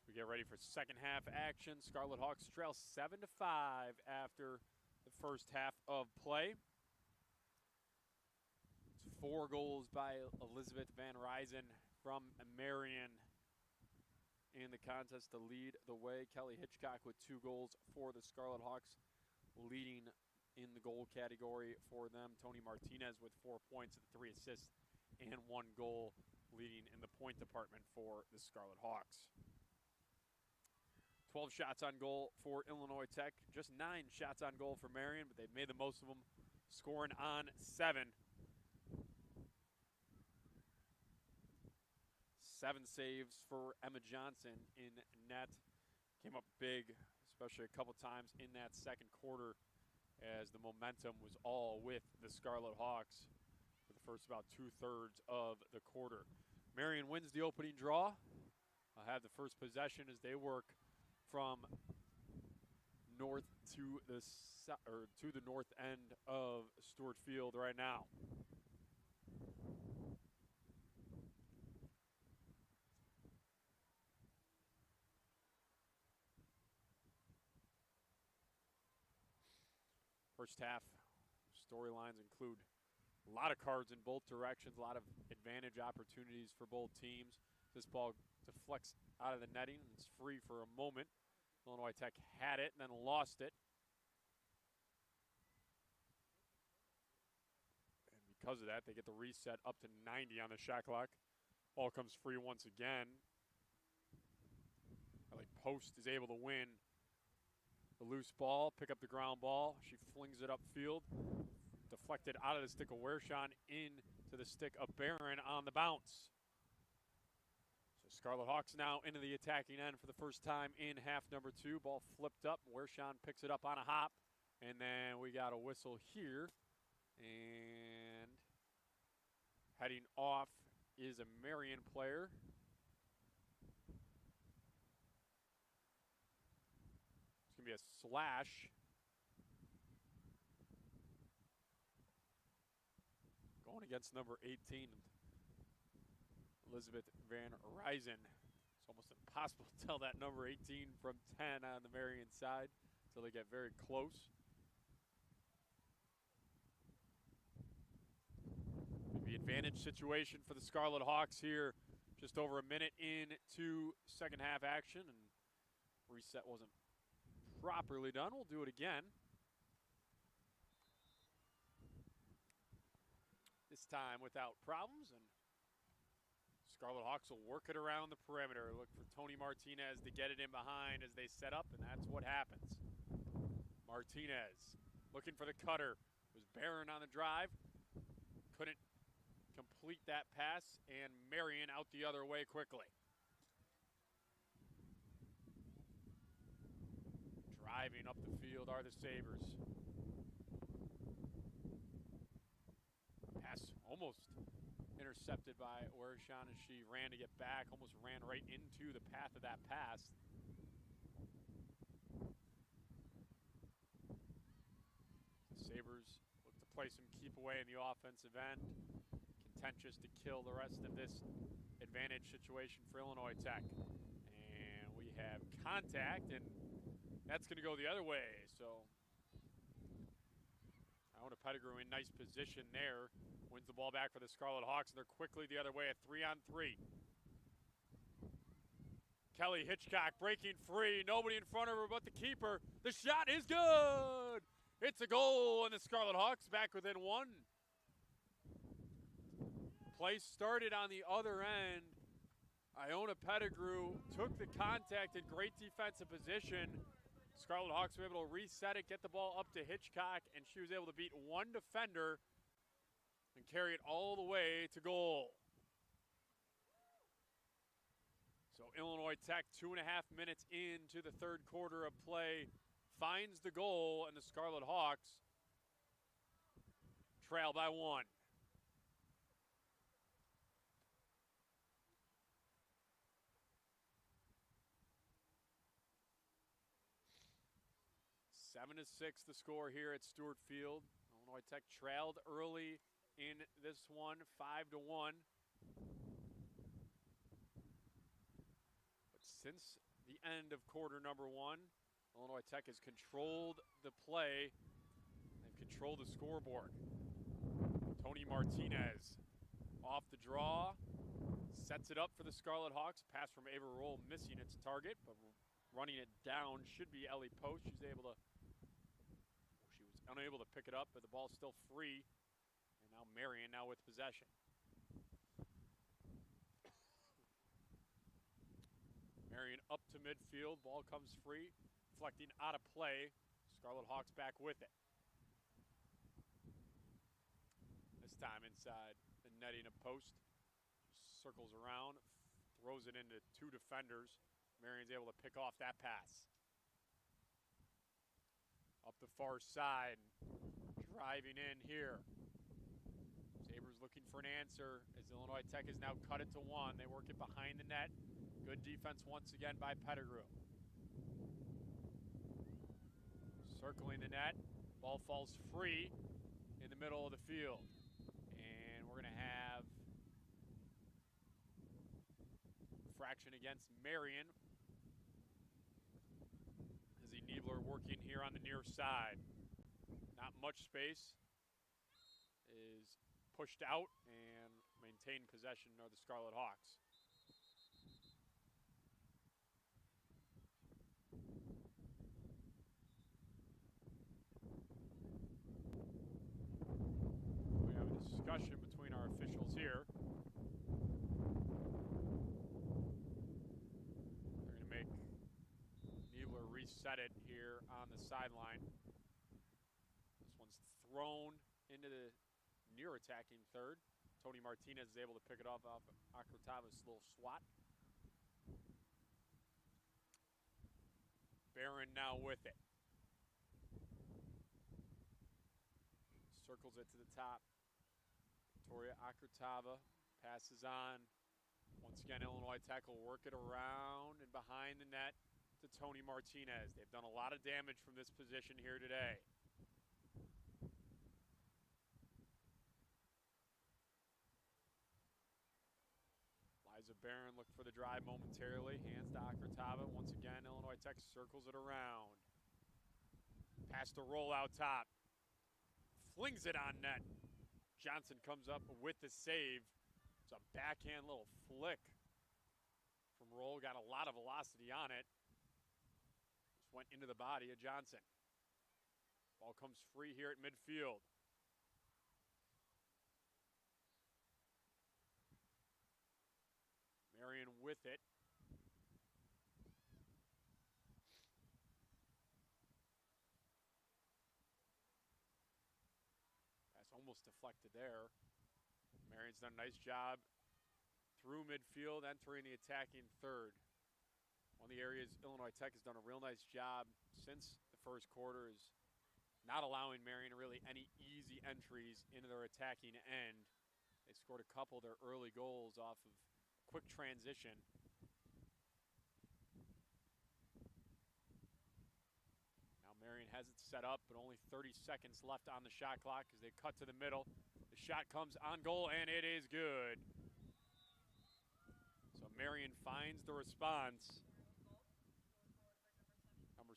We get ready for second half action. Scarlet Hawks trail 7-5 after the first half of play. It's 4 goals by Elizabeth Van Ryzen from Marian in the contest to lead the way. Kelly Hitchcock with 2 goals for the Scarlet Hawks, leading in the goal category for them. Tony Martinez with 4 points and 3 assists and 1 goal, leading in the point department for the Scarlet Hawks. 12 shots on goal for Illinois Tech. Just 9 shots on goal for Marian, but they've made the most of them, scoring on 7. 7 saves for Emma Johnson in net. Came up big, especially a couple times in that second quarter, as the momentum was all with the Scarlet Hawks for the first about 2/3 of the quarter. Marian wins the opening draw. I'll have the first possession as they work from north to the north end of Stewart Field right now. First half storylines include a lot of cards in both directions, a lot of advantage opportunities for both teams. This ball deflects out of the netting. It's free for a moment. Illinois Tech had it and then lost it. And because of that, they get the reset up to 90 on the shot clock. Ball comes free once again. Post is able to win the loose ball, pick up the ground ball. She flings it upfield. Deflected out of the stick of Wershawn into the stick of Barron on the bounce. So Scarlet Hawks now into the attacking end for the first time in half number 2. Ball flipped up. Wershawn picks it up on a hop. And then we got a whistle here. And heading off is a Marian player. It's going to be a slash. Going against number 18, Elizabeth Van Ryzen. It's almost impossible to tell that number 18 from 10 on the Marian side until they get very close. The advantage situation for the Scarlet Hawks here, just over a minute into second half action, and reset wasn't properly done. We'll do it again. This time without problems, and Scarlet Hawks will work it around the perimeter. Look for Tony Martinez to get it in behind as they set up, and that's what happens. Martinez looking for the cutter. It was Barron on the drive. Couldn't complete that pass, and Marian out the other way quickly. Driving up the field are the Sabres. Pass almost intercepted by Wershawn as she ran to get back, almost ran right into the path of that pass. The Sabres look to play some keep away in the offensive end. Contentious to kill the rest of this advantage situation for Illinois Tech. And we have contact, and that's going to go the other way. So Iona Pettigrew in nice position there. Wins the ball back for the Scarlet Hawks, and they're quickly the other way at 3-on-3. Kelly Hitchcock breaking free. Nobody in front of her but the keeper. The shot is good. It's a goal, and the Scarlet Hawks back within 1. Play started on the other end. Iona Pettigrew took the contact in great defensive position. Scarlet Hawks were able to reset it, get the ball up to Hitchcock, and she was able to beat 1 defender and carry it all the way to goal. So Illinois Tech, 2.5 minutes into the third quarter of play, finds the goal, and the Scarlet Hawks trail by 1. Seven to 6 the score here at Stewart Field. Illinois Tech trailed early in this one, 5-1. since the end of quarter number 1, Illinois Tech has controlled the play. They've controlled the scoreboard. Tony Martinez off the draw, sets it up for the Scarlet Hawks. Pass from Ava Roll missing its target, but running it down should be Ellie Post. She was unable to pick it up, but the ball's still free. And now Marian now with possession. Marian up to midfield, ball comes free, deflecting out of play. Scarlet Hawks back with it. This time inside the netting of Post. Circles around, throws it into 2 defenders. Marian's able to pick off that pass. Up the far side, driving in here. Sabres looking for an answer as Illinois Tech has now cut it to 1. They work it behind the net. Good defense once again by Pettigrew. Circling the net, ball falls free in the middle of the field. And we're going to have fraction against Marian. Izzy Niebler working here on the near side. Not much space. Is pushed out and maintained possession of the Scarlet Hawks. We have a discussion between our officials here. Reset it here on the sideline. This one's thrown into the near attacking third. Tony Martinez is able to pick it off Akrotava's little swat. Barron now with it. Circles it to the top. Victoria Akrotava passes on. Once again, Illinois Tech will work it around and behind the net to Tony Martinez. They've done a lot of damage from this position here today. Liza Barron looked for the drive momentarily. Hands to Akrotava. Once again, Illinois Tech circles it around. Pass to roll out top. Flings it on net. Johnson comes up with the save. It's a backhand little flick from Roll. Got a lot of velocity on it. Went into the body of Johnson. Ball comes free here at midfield. Marian with it. Pass almost deflected there. Marian's done a nice job through midfield, entering the attacking third. One of the areas Illinois Tech has done a real nice job since the first quarter is not allowing Marian really any easy entries into their attacking end. They scored a couple of their early goals off of quick transition. Now Marian has it set up, but only 30 seconds left on the shot clock as they cut to the middle. The shot comes on goal, and it is good. So Marian finds the response.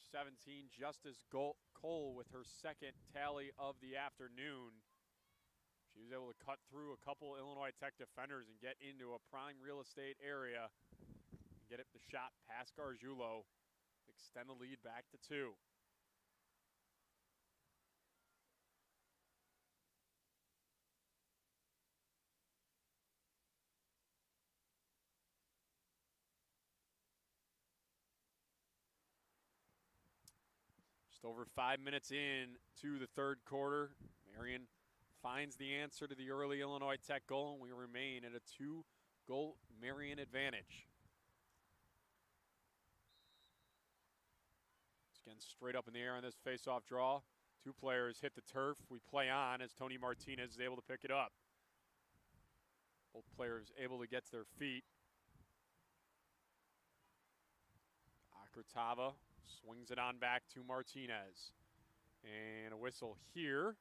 17, Justice Cole with her second tally of the afternoon. She was able to cut through a couple Illinois Tech defenders and get into a prime real estate area and get it the shot past Gargiulo, extend the lead back to 2. Just over 5 minutes in to the third quarter. Marian finds the answer to the early Illinois Tech goal, and we remain at a 2-goal Marian advantage. It's again straight up in the air on this face-off draw. 2 players hit the turf. We play on as Tony Martinez is able to pick it up. Both players able to get to their feet. Akrotava swings it on back to Martinez. And a whistle here.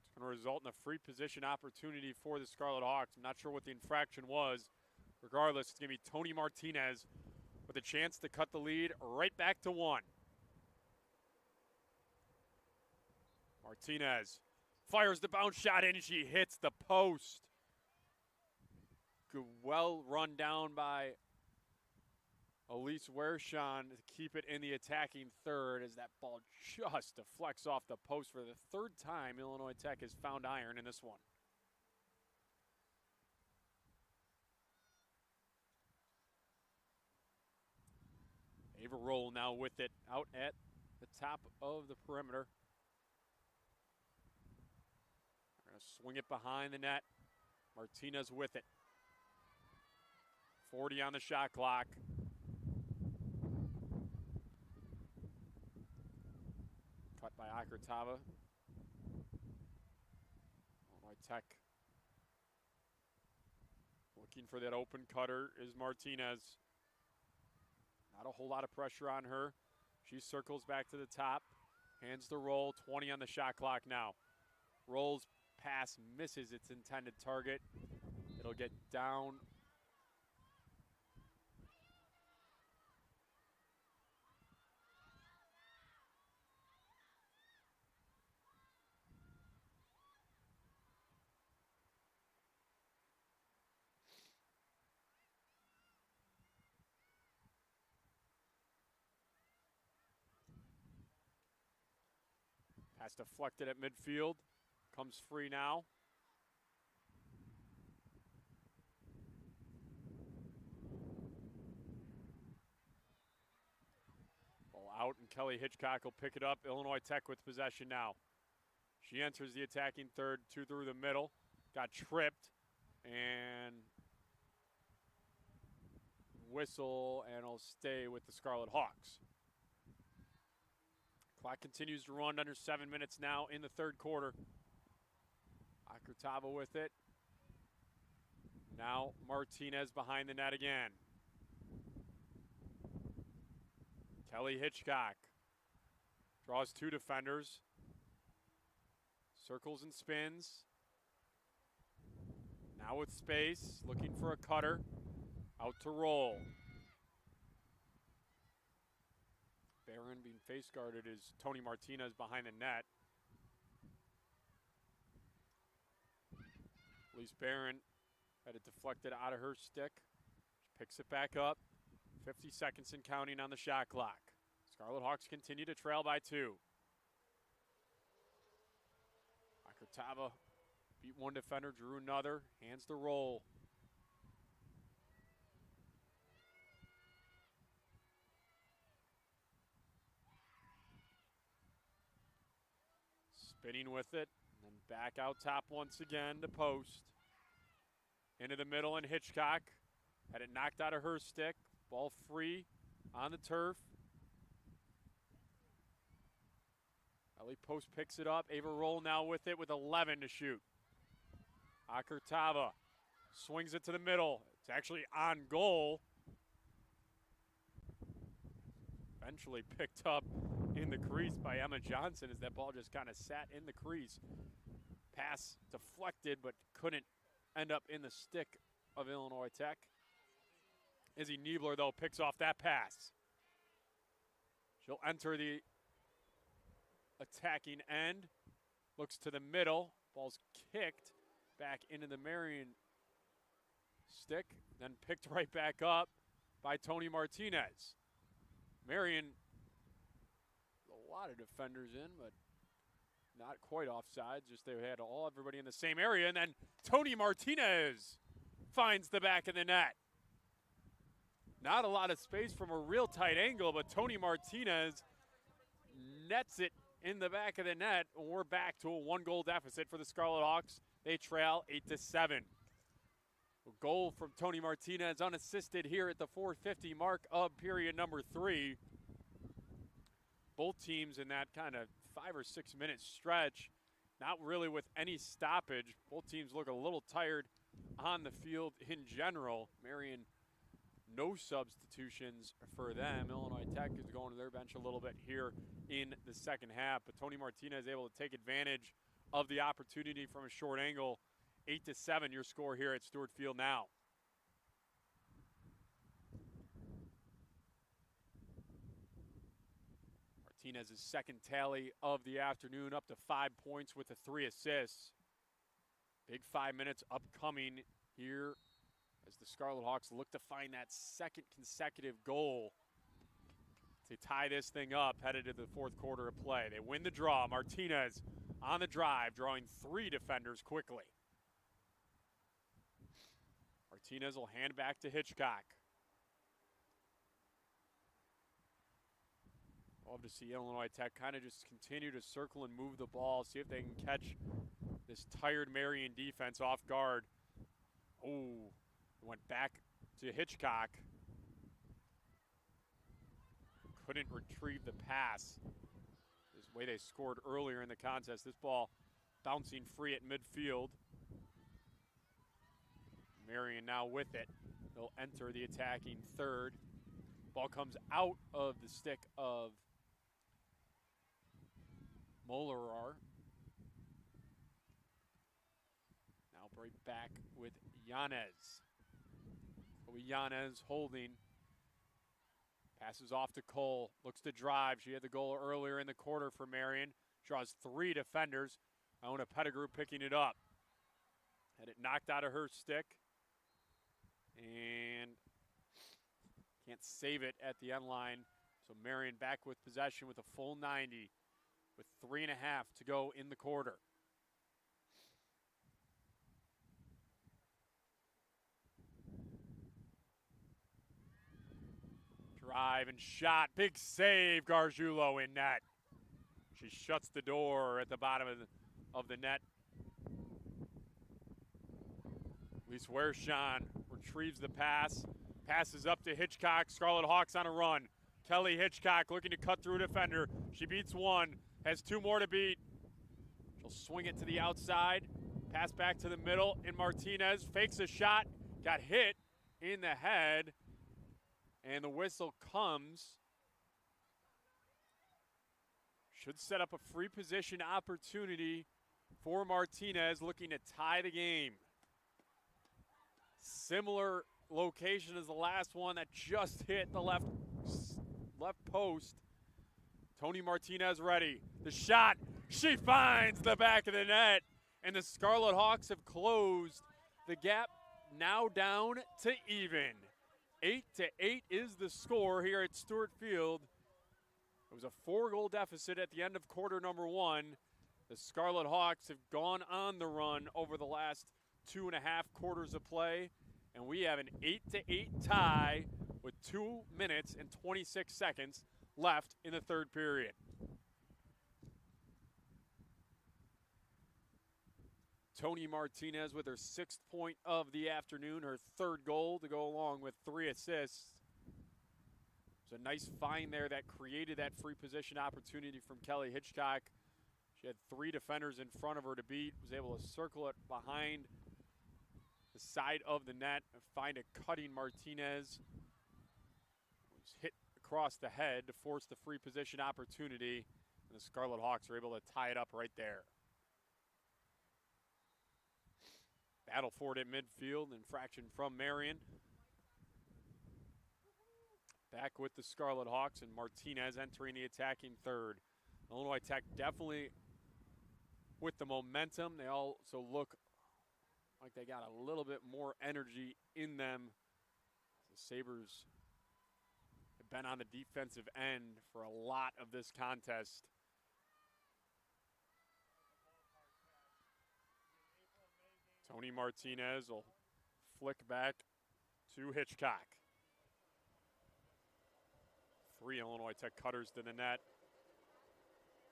It's going to result in a free position opportunity for the Scarlet Hawks. I'm not sure what the infraction was. Regardless, it's going to be Tony Martinez with a chance to cut the lead right back to 1. Martinez fires the bounce shot in, and she hits the post. Good, well run down by Elise Wershon to keep it in the attacking third as that ball just deflects off the post for the third time. Illinois Tech has found iron in this one. Ava Roll now with it out at the top of the perimeter. They're going to swing it behind the net. Martinez with it. 40 on the shot clock. Cut by Akurtava. Illinois Tech looking for that open cutter is Martinez. Not a whole lot of pressure on her. She circles back to the top. Hands the Roll. 20 on the shot clock now. Roll's pass misses its intended target. It'll get down. Pass deflected at midfield. Comes free now. Ball out, and Kelly Hitchcock will pick it up. Illinois Tech with possession now. She enters the attacking third, 2 through the middle. Got tripped and whistle, and will stay with the Scarlet Hawks. Clock continues to run under 7 minutes now in the third quarter. Akurtava with it. Now Martinez behind the net again. Kelly Hitchcock draws 2 defenders. Circles and spins. Now with space, looking for a cutter. Out to Roll. Barron being face guarded is Tony Martinez behind the net. Elise Barron had it deflected out of her stick. She picks it back up. 50 seconds and counting on the shot clock. Scarlet Hawks continue to trail by 2. Akurtava beat one defender, drew another. Hands the Roll. Spinning with it, and then back out top once again to post. Into the middle, and Hitchcock had it knocked out of her stick. Ball free on the turf. Ellie Post picks it up. Ava Roll now with it with 11 to shoot. Akurtava swings it to the middle. It's actually on goal. Eventually picked up in the crease by Emma Johnson as that ball just kind of sat in the crease. Pass deflected, but couldn't end up in the stick of Illinois Tech. Izzy Niebler, though, picks off that pass. She'll enter the attacking end. Looks to the middle. Ball's kicked back into the Marian stick, then picked right back up by Tony Martinez. Marian, a lot of defenders in, but not quite offside. Just they had everybody in the same area, and then Tony Martinez finds the back of the net. Not a lot of space from a real tight angle, but Tony Martinez nets it in the back of the net. We're back to a 1-goal deficit for the Scarlet Hawks. They trail 8-7. A goal from Tony Martinez unassisted here at the 4:50 mark of period number 3. Both teams in that kind of 5 or 6 minute stretch, not really with any stoppage. Both teams look a little tired on the field in general. Marian, no substitutions for them. Illinois Tech is going to their bench a little bit here in the second half, but Tony Martinez able to take advantage of the opportunity from a short angle. 8-7 your score here at Stewart Field now. Martinez's second tally of the afternoon, up to 5 points with the 3 assists. Big 5 minutes upcoming here as the Scarlet Hawks look to find that second consecutive goal to tie this thing up headed to the fourth quarter of play. They win the draw. Martinez on the drive, drawing 3 defenders quickly. Martinez will hand back to Hitchcock. Love to see Illinois Tech kind of just continue to circle and move the ball, see if they can catch this tired Marian defense off guard. Oh, went back to Hitchcock. Couldn't retrieve the pass. This way they scored earlier in the contest. This ball bouncing free at midfield. Marian now with it. They'll enter the attacking third. Ball comes out of the stick of Molarar. Now right back with Yanez. Yanez holding. Passes off to Cole. Looks to drive. She had the goal earlier in the quarter for Marian. Draws 3 defenders. Iona Pettigrew picking it up. Had it knocked out of her stick. And can't save it at the end line. So Marian back with possession with a full 90 with 3.5 to go in the quarter. Drive and shot. Big save, Gargiulo in net. She shuts the door at the bottom of the net. Lise Wershawn retrieves the pass. Passes up to Hitchcock. Scarlet Hawks on a run. Kelly Hitchcock looking to cut through a defender. She beats 1. Has 2 more to beat. She'll swing it to the outside. Pass back to the middle. And Martinez fakes a shot. Got hit in the head. And the whistle comes. Should set up a free position opportunity for Martinez, looking to tie the game. Similar location as the last one that just hit the left post. Tony Martinez ready. The shot. She finds the back of the net. And the Scarlet Hawks have closed the gap, now down to even. 8-8 is the score here at Stewart Field. It was a 4-goal deficit at the end of quarter number 1. The Scarlet Hawks have gone on the run over the last 2.5 quarters of play, and we have an 8-8 tie with 2 minutes and 26 seconds left in the third period. Tony Martinez with her 6th point of the afternoon, her 3rd goal to go along with 3 assists. It was a nice find there that created that free position opportunity from Kelly Hitchcock. She had 3 defenders in front of her to beat, was able to circle it behind the side of the net and find a cutting Martinez. Was hit across the head to force the free position opportunity, and the Scarlet Hawks were able to tie it up right there. Battle for it at midfield, infraction from Marian. Back with the Scarlet Hawks and Martinez entering the attacking third. Illinois Tech definitely with the momentum. They also look like they got a little bit more energy in them. The Sabres have been on the defensive end for a lot of this contest. Tony Martinez will flick back to Hitchcock. 3 Illinois Tech cutters to the net.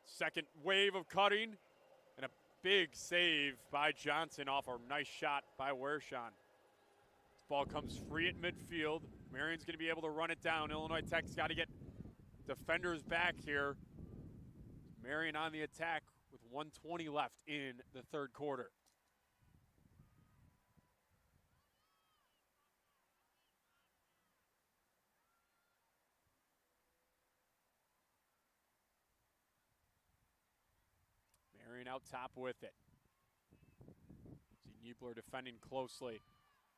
Second wave of cutting, and a big save by Johnson off a nice shot by Wershawn. This ball comes free at midfield. Marian's going to be able to run it down. Illinois Tech's got to get defenders back here. Marian on the attack with 1:20 left in the third quarter. Marian out top with it. See Niebler defending closely.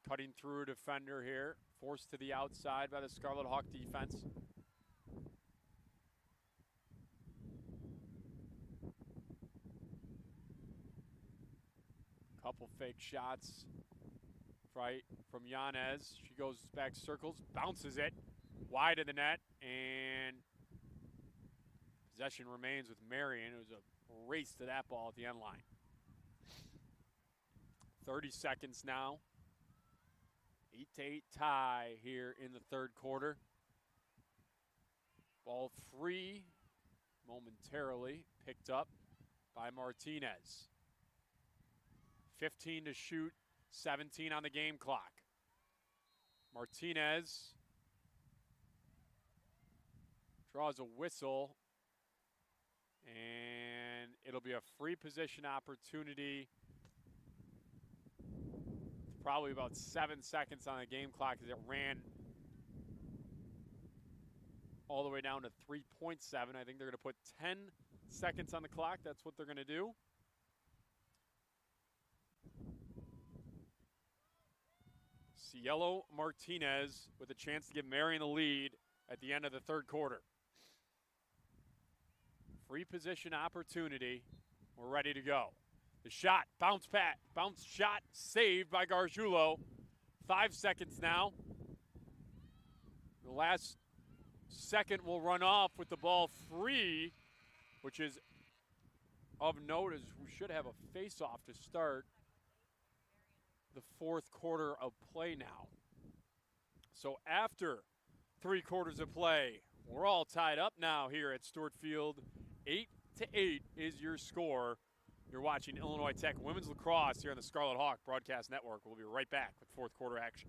Cutting through a defender here. Forced to the outside by the Scarlet Hawk defense. Couple fake shots. Right from Yanez. She goes back circles, bounces it wide of the net, and possession remains with Marian. It was a race to that ball at the end line. 30 seconds now. 8-8 tie here in the third quarter. Ball free momentarily picked up by Martinez. 15 to shoot, 17 on the game clock. Martinez draws a whistle, and it'll be a free position opportunity. Probably about 7 seconds on the game clock as it ran all the way down to 3.7. I think they're going to put 10 seconds on the clock. That's what they're going to do. Cielo Martinez with a chance to give Marian the lead at the end of the third quarter. Free position opportunity. We're ready to go. The shot, bounce shot, saved by Gargiulo. 5 seconds now. The last second will run off with the ball free, which is of note as we should have a face-off to start the fourth quarter of play now. So after 3 quarters of play, we're all tied up now here at Stewart Field. 8-8 is your score. You're watching Illinois Tech Women's Lacrosse here on the Scarlet Hawk Broadcast Network. We'll be right back with fourth quarter action.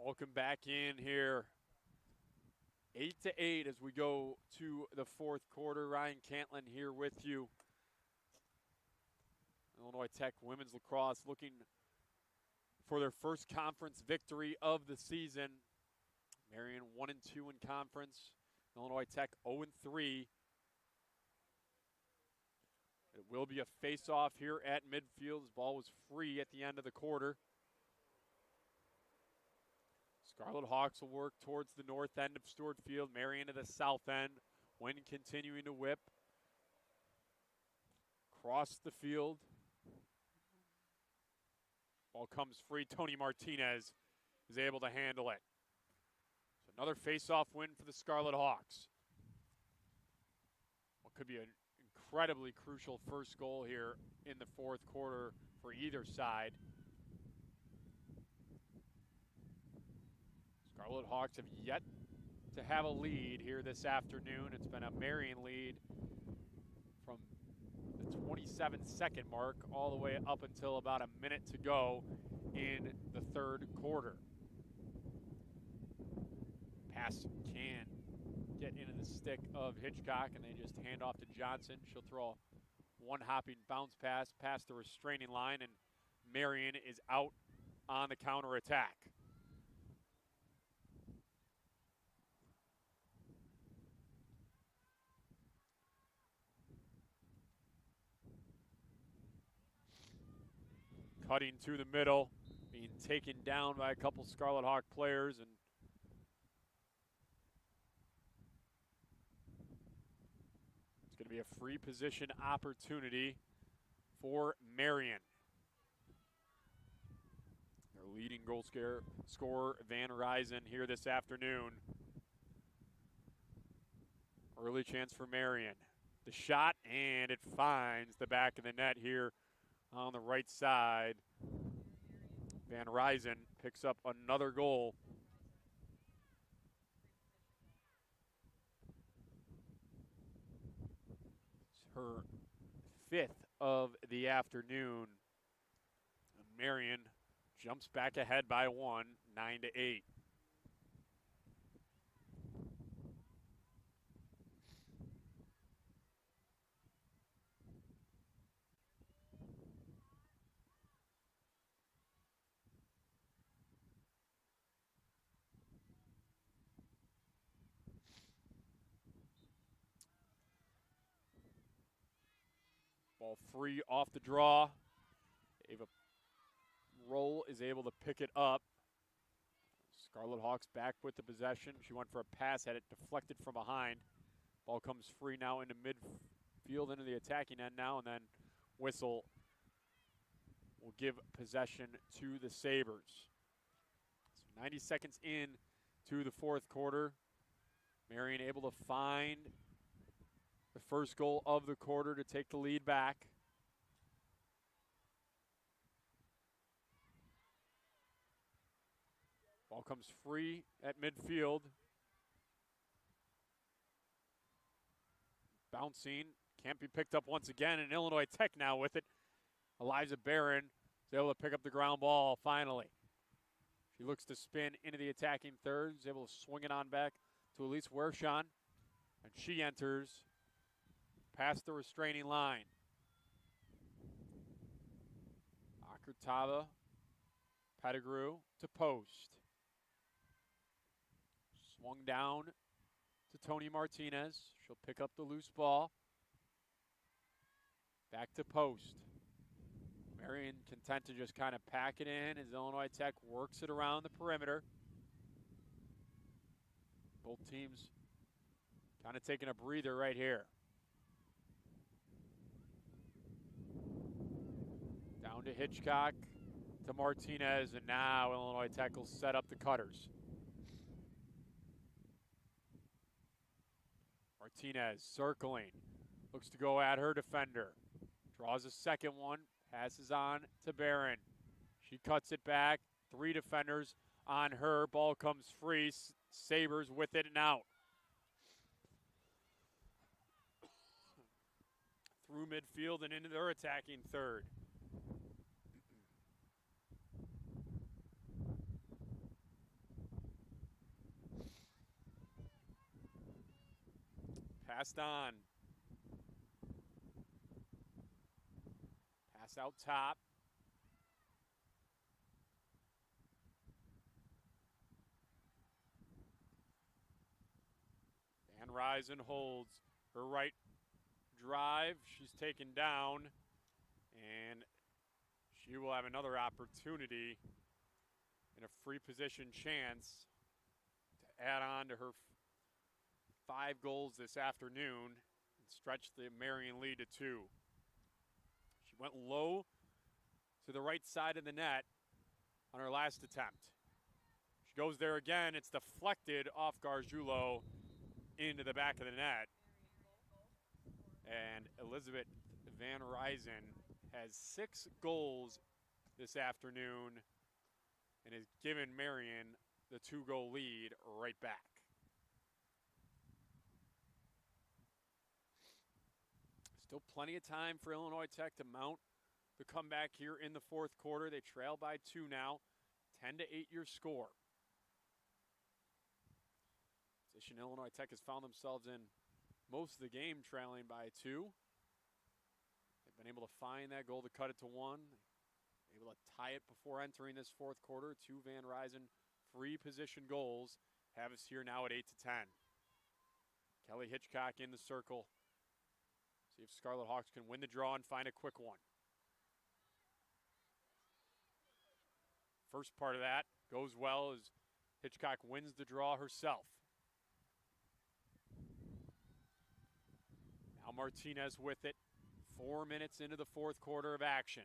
Welcome back in here. 8-8 as we go to the fourth quarter. Ryan Cantlin here with you. Illinois Tech Women's Lacrosse looking for their first conference victory of the season. Marian 1-2 in conference. Illinois Tech 0-3. It will be a face-off here at midfield. This ball was free at the end of the quarter. Scarlet Hawks will work towards the north end of Stewart Field. Marian to the south end. Wind continuing to whip. Across the field. Ball comes free. Tony Martinez is able to handle it. So another face-off win for the Scarlet Hawks. What could be an incredibly crucial first goal here in the fourth quarter for either side. Scarlet Hawks have yet to have a lead here this afternoon. It's been a Marian lead from the 27-second mark all the way up until about a minute to go in the third quarter. Pass can get into the stick of Hitchcock, and they just hand off to Johnson. She'll throw a one-hopping bounce pass past the restraining line, and Marian is out on the counterattack. Cutting to the middle, being taken down by a couple Scarlet Hawk players, and it's going to be a free position opportunity for Marian. Their leading goal scorer, Van Ryzen, here this afternoon. Early chance for Marian. The shot, and it finds the back of the net here on the right side. Van Ryzen picks up another goal. It's her 5th of the afternoon. And Marian jumps back ahead by 1, 9-8. Ball free off the draw. Ava Roll is able to pick it up. Scarlet Hawks back with the possession. She went for a pass, had it deflected from behind. Ball comes free now into midfield, into the attacking end now, and then whistle will give possession to the Sabres. So 90 seconds in to the fourth quarter. Marian able to find the first goal of the quarter to take the lead back. Ball comes free at midfield. Bouncing, can't be picked up once again, and Illinois Tech now with it. Eliza Barron is able to pick up the ground ball finally. She looks to spin into the attacking third, is able to swing it on back to Elise Wershon, and she enters past the restraining line. Akurtava, Pettigrew to post. Swung down to Tony Martinez. She'll pick up the loose ball. Back to post. Marian content to just kind of pack it in as Illinois Tech works it around the perimeter. Both teams kind of taking a breather right here. Down to Hitchcock, to Martinez, and now Illinois Tech will set up the cutters. Martinez circling, looks to go at her defender. Draws a second one, passes on to Barron. She cuts it back, 3 defenders on her. Ball comes free, Sabres with it and out. Through midfield and into their attacking third. Passed on. Pass out top. Van Ryzen holds her right drive. She's taken down, and she will have another opportunity in a free position chance to add on to her 5 goals this afternoon and stretch the Marian lead to 2. She went low to the right side of the net on her last attempt. She goes there again. It's deflected off Gargiulo into the back of the net. And Elizabeth Van Ryzen has 6 goals this afternoon and has given Marian the 2-goal lead right back. Still plenty of time for Illinois Tech to mount the comeback here in the fourth quarter. They trail by 2 now, 10-8 your score. Position Illinois Tech has found themselves in most of the game trailing by 2. They've been able to find that goal to cut it to 1. Able to tie it before entering this fourth quarter. 2 Van Ryzen free position goals have us here now at 8-10. Kelly Hitchcock in the circle. See if Scarlet Hawks can win the draw and find a quick one. First part of that goes well as Hitchcock wins the draw herself. Now Martinez with it. 4 minutes into the fourth quarter of action.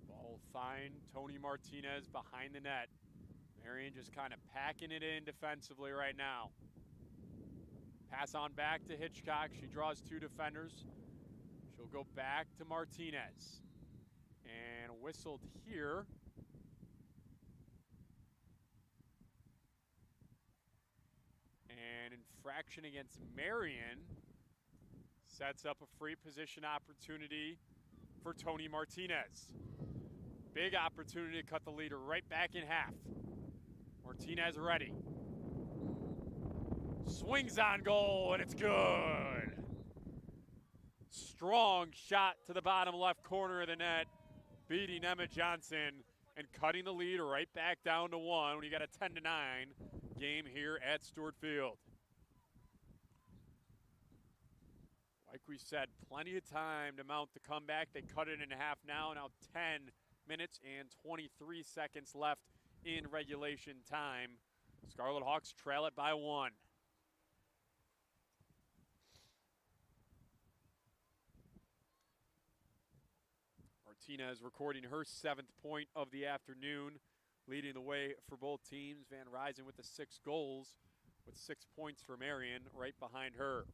Ball fine. Tony Martinez behind the net. Marian just kind of packing it in defensively right now. Pass on back to Hitchcock. She draws 2 defenders. She'll go back to Martinez. And whistled here. And infraction against Marian sets up a free position opportunity for Tony Martinez. Big opportunity to cut the leader right back in half. Martinez ready. Swings on goal, and it's good. Strong shot to the bottom left corner of the net, beating Emma Johnson and cutting the lead right back down to 1 when you got a 10-9 game here at Stewart Field. Like we said, plenty of time to mount the comeback. They cut it in half now. Now 10 minutes and 23 seconds left in regulation time. Scarlet Hawks trail it by 1. Martinez recording her 7th point of the afternoon, leading the way for both teams. Van Ryzen with the 6 goals, with 6 points for Marian right behind her.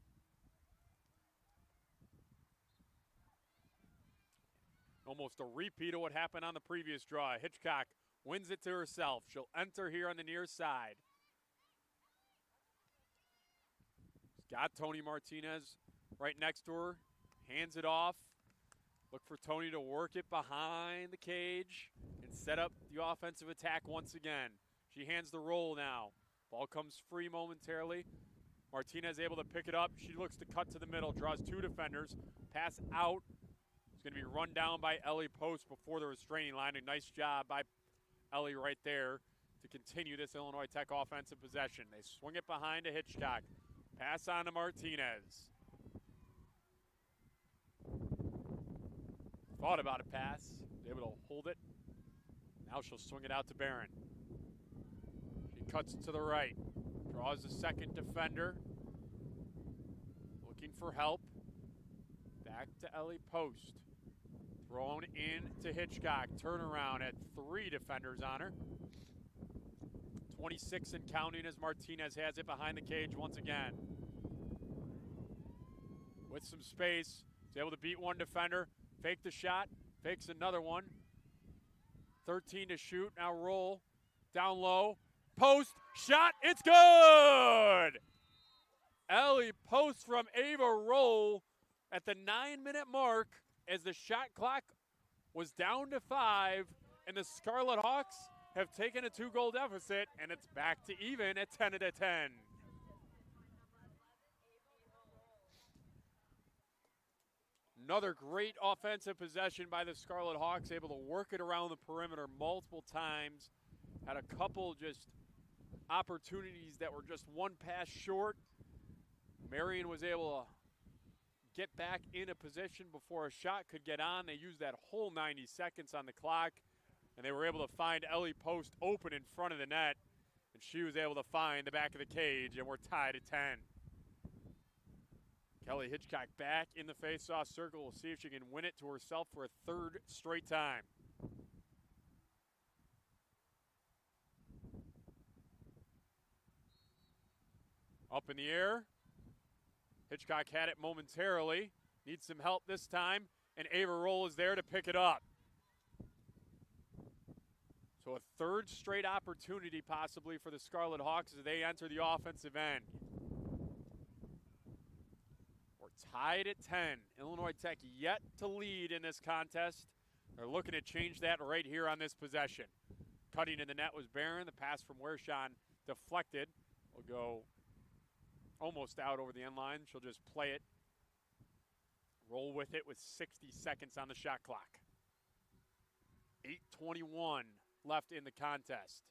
Almost a repeat of what happened on the previous draw. Hitchcock wins it to herself. She'll enter here on the near side. She's got Tony Martinez right next to her. Hands it off. Look for Tony to work it behind the cage and set up the offensive attack once again. She hands the roll now. Ball comes free momentarily. Martinez able to pick it up. She looks to cut to the middle, draws 2 defenders. Pass out. It's going to be run down by Ellie Post before the restraining line. A nice job by Ellie right there to continue this Illinois Tech offensive possession. They swing it behind to Hitchcock. Pass on to Martinez. Thought about a pass, was able to hold it. Now she'll swing it out to Barron. She cuts to the right, draws the second defender. Looking for help. Back to Ellie Post. Thrown in to Hitchcock. Turnaround at 3 defenders on her. 26 and counting as Martinez has it behind the cage once again. With some space, is able to beat 1 defender. Fake the shot, fakes another one. 13 to shoot, now roll. Down low, post, shot, it's good! Ellie Post from Ava Roll at the 9-minute mark as the shot clock was down to 5, and the Scarlet Hawks have taken a 2-goal deficit, and it's back to even at 10-10. Another great offensive possession by the Scarlet Hawks, able to work it around the perimeter multiple times. Had a couple just opportunities that were just 1 pass short. Marian was able to get back in a position before a shot could get on. They used that whole 90 seconds on the clock, and they were able to find Ellie Post open in front of the net, and she was able to find the back of the cage, and we're tied at 10. Kelly Hitchcock back in the face-off circle. We'll see if she can win it to herself for a 3rd straight time. Up in the air. Hitchcock had it momentarily. Needs some help this time, and Ava Roll is there to pick it up. So a third straight opportunity possibly for the Scarlet Hawks as they enter the offensive end. We're tied at 10. Illinois Tech yet to lead in this contest. They're looking to change that right here on this possession. Cutting in the net was Barron. The pass from Wershawn deflected. Will go almost out over the end line. She'll just play it. Roll with it with 60 seconds on the shot clock. 8:21 left in the contest.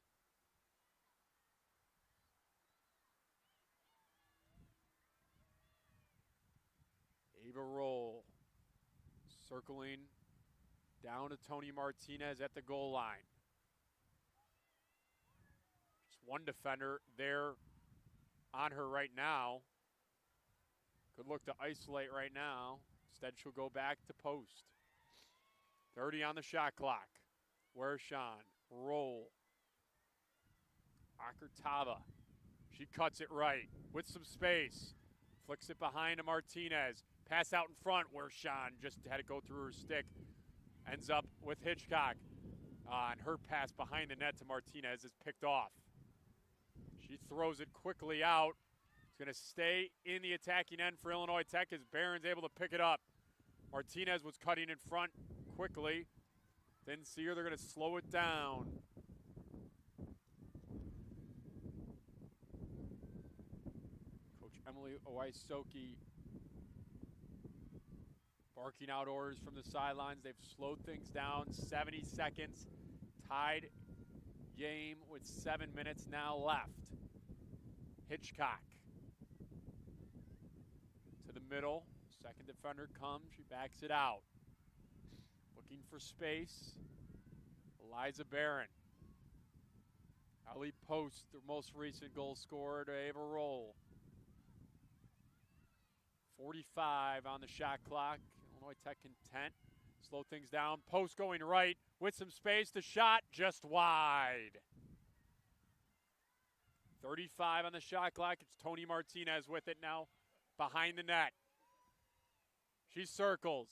Ava Roll circling down to Tony Martinez at the goal line. Just one defender there on her right now. Could look to isolate right now. Instead, she'll go back to post. 30 on the shot clock. Wershawn, Roll. Akurtava. She cuts it right with some space. Flicks it behind to Martinez. Pass out in front. Wershawn just had to go through her stick. Ends up with Hitchcock. And her pass behind the net to Martinez is picked off. She throws it quickly out. It's going to stay in the attacking end for Illinois Tech as Barron's able to pick it up. Martinez was cutting in front quickly. Didn't see her. They're going to slow it down. Coach Emily Owaisoki barking out orders from the sidelines. They've slowed things down. 70 seconds. Tied game with 7 minutes now left. Hitchcock to the middle. Second defender comes. She backs it out. Looking for space. Eliza Barron. Ellie Post, the most recent goal scorer, to Ava Roll. 45 on the shot clock. Illinois Tech content. Slow things down. Post going right with some space. The shot just wide. 35 on the shot clock. It's Tony Martinez with it now behind the net. She circles.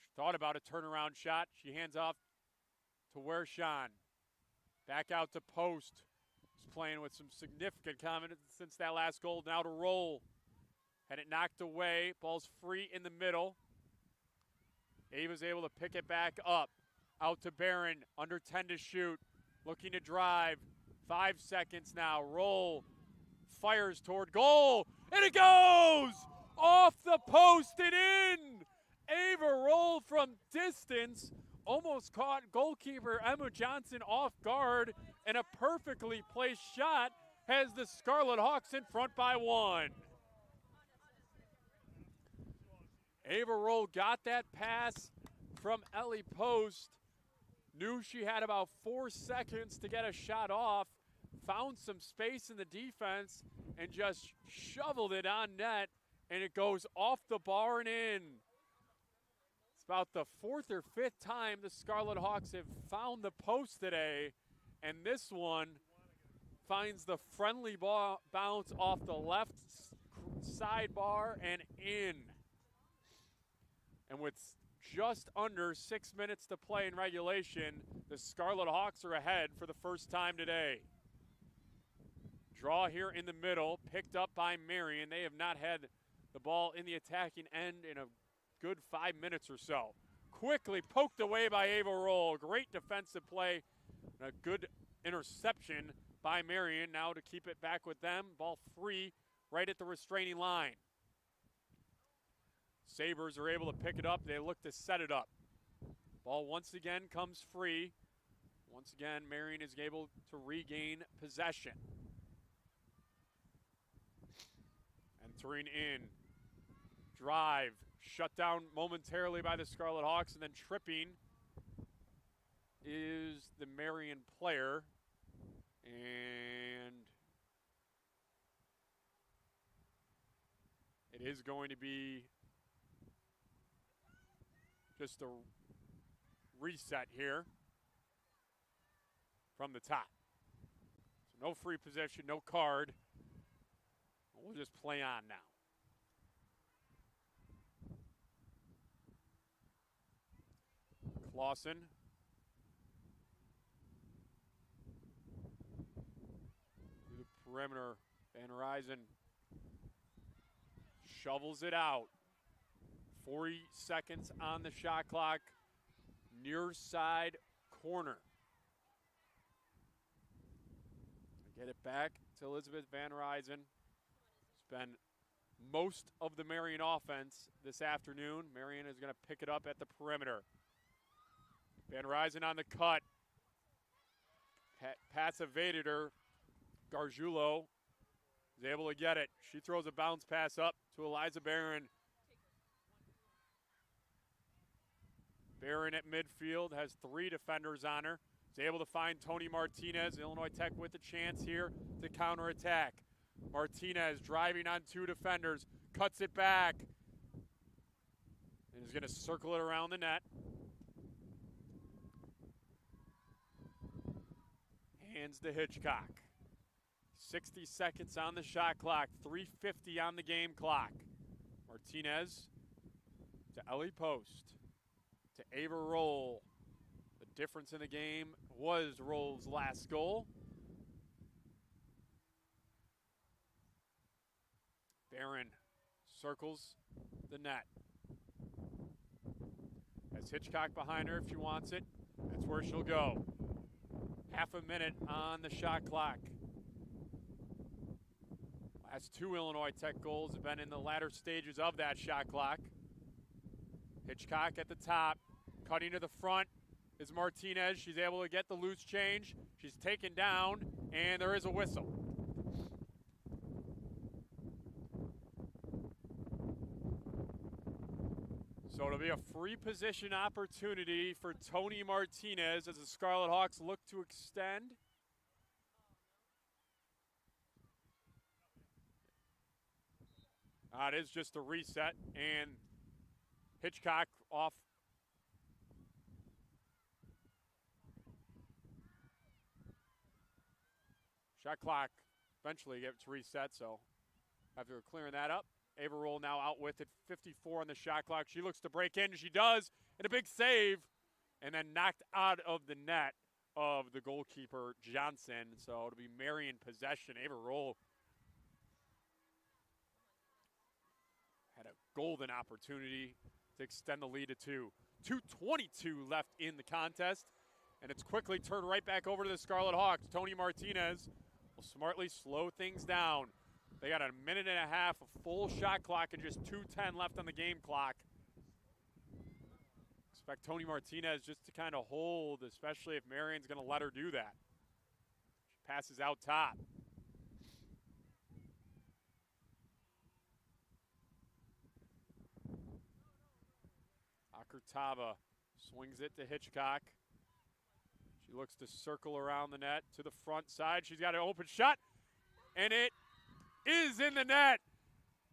She thought about a turnaround shot. She hands off to Wershawn. Back out to Post. He's playing with some significant confidence since that last goal. Now to Roll. Had it knocked away. Ball's free in the middle. Ava's able to pick it back up. Out to Barron. Under 10 to shoot. Looking to drive. 5 seconds now. Roll. Fires toward goal. And it goes! Off the post and in! Ava Roll from distance. Almost caught goalkeeper Emma Johnson off guard. And a perfectly placed shot has the Scarlet Hawks in front by 1. Ava Roll got that pass from Ellie Post. Knew she had about 4 seconds to get a shot off. Found some space in the defense and just shoveled it on net. And it goes off the bar and in. It's about the 4th or 5th time the Scarlet Hawks have found the post today. And this one finds the friendly ball bounce off the left sidebar and in. And with just under 6 minutes to play in regulation, the Scarlet Hawks are ahead for the first time today. Draw here in the middle, picked up by Marian. They have not had the ball in the attacking end in a good 5 minutes or so. Quickly poked away by Ava Roll. Great defensive play. And a good interception by Marian now to keep it back with them. Ball free right at the restraining line. Sabres are able to pick it up. They look to set it up. Ball once again comes free. Once again, Marian is able to regain possession. Entering in. Drive. Shut down momentarily by the Scarlet Hawks, and then tripping is the Marian player. And it is going to be just a reset here from the top. So no free possession, no card. We'll just play on now. Clausen perimeter. Van Ryzen shovels it out. 40 seconds on the shot clock. Near side corner. Get it back to Elizabeth Van Ryzen. Spend most of the Marian offense this afternoon. Marian is going to pick it up at the perimeter. Van Ryzen on the cut. Pass evaded her. Gargiulo is able to get it. She throws a bounce pass up to Eliza Barron. Barron at midfield has 3 defenders on her. Is able to find Tony Martinez. Illinois Tech with a chance here to counterattack. Martinez driving on 2 defenders, cuts it back, and is going to circle it around the net. Hands to Hitchcock. 60 seconds on the shot clock, 3:50 on the game clock. Martinez to Ellie Post, to Ava Roll. The difference in the game was Roll's last goal. Barron circles the net. Has Hitchcock behind her if she wants it. That's where she'll go. Half a minute on the shot clock. Last 2 Illinois Tech goals have been in the latter stages of that shot clock. Hitchcock at the top, cutting to the front is Martinez. She's able to get the loose change. She's taken down, and there is a whistle. So it'll be a free position opportunity for Tony Martinez as the Scarlet Hawks look to extend. It is just a reset, and Hitchcock off. Shot clock eventually gets reset, so after clearing that up, Ava Roll now out with it, 54 on the shot clock. She looks to break in, she does, and a big save, and then knocked out of the net of the goalkeeper, Johnson. So it'll be Marian possession. Ava Roll had a golden opportunity to extend the lead to 2. 2:22 left in the contest, and it's quickly turned right back over to the Scarlet Hawks. Tony Martinez will smartly slow things down. They got a minute and a half of full shot clock and just 2:10 left on the game clock. Expect Tony Martinez just to kind of hold, especially if Marian's going to let her do that. She passes out top. Akurtava swings it to Hitchcock. She looks to circle around the net to the front side. She's got an open shot, and it is in the net.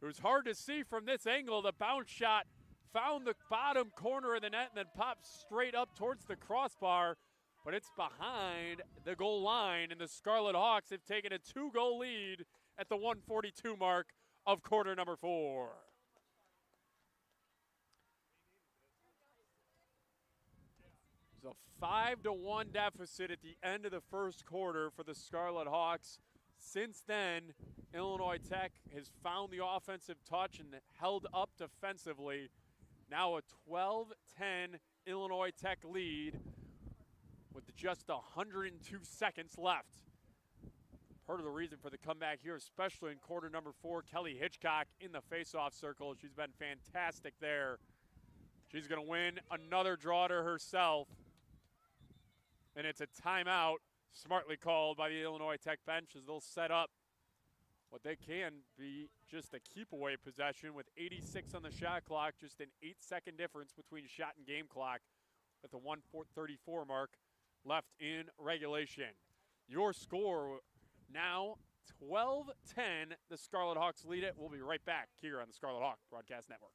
It was hard to see from this angle. The bounce shot found the bottom corner of the net and then popped straight up towards the crossbar, but it's behind the goal line, and the Scarlet Hawks have taken a 2-goal lead at the 1:42 mark of quarter number 4. It's a 5-1 deficit at the end of the first quarter for the Scarlet Hawks. Since then, Illinois Tech has found the offensive touch and held up defensively. Now a 12-10 Illinois Tech lead with just 102 seconds left. Part of the reason for the comeback here, especially in quarter number 4, Kelly Hitchcock in the faceoff circle. She's been fantastic there. She's going to win another draw to herself. And it's a timeout, smartly called by the Illinois Tech bench, as they'll set up what they can be just a keep-away possession with 86 on the shot clock, just an 8-second difference between shot and game clock at the 1:34 mark left in regulation. Your score now 12-10. The Scarlet Hawks lead it. We'll be right back here on the Scarlet Hawk Broadcast Network.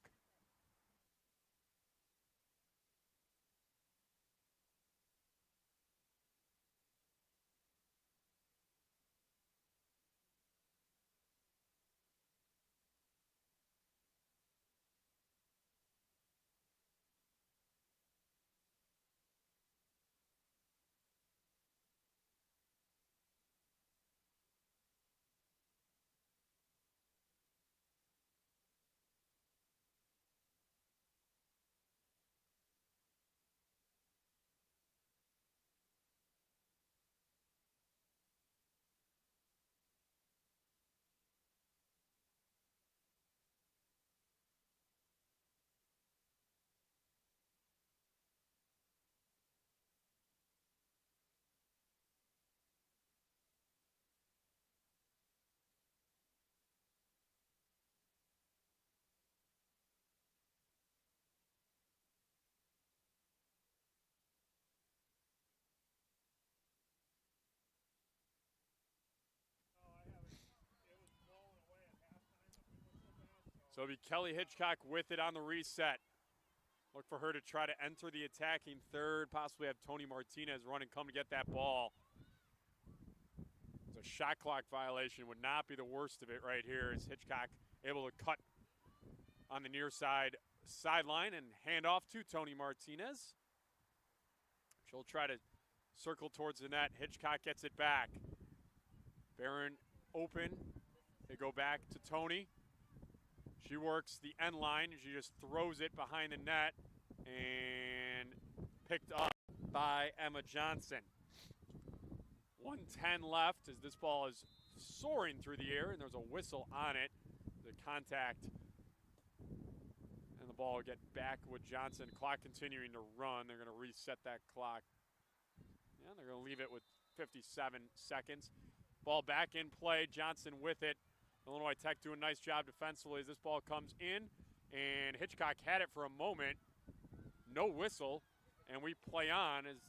So it'll be Kelly Hitchcock with it on the reset. Look for her to try to enter the attacking third, possibly have Tony Martinez run and come to get that ball. It's a shot clock violation, would not be the worst of it right here, as Hitchcock able to cut on the near side sideline and hand off to Tony Martinez. She'll try to circle towards the net. Hitchcock gets it back. Barron open. They go back to Tony. She works the end line. She just throws it behind the net and picked up by Emma Johnson. 1:10 left as this ball is soaring through the air, and there's a whistle on it. The contact, and the ball will get back with Johnson. Clock continuing to run. They're going to reset that clock. Yeah, they're going to leave it with 57 seconds. Ball back in play. Johnson with it. Illinois Tech doing a nice job defensively as this ball comes in, and Hitchcock had it for a moment. No whistle, and we play on as it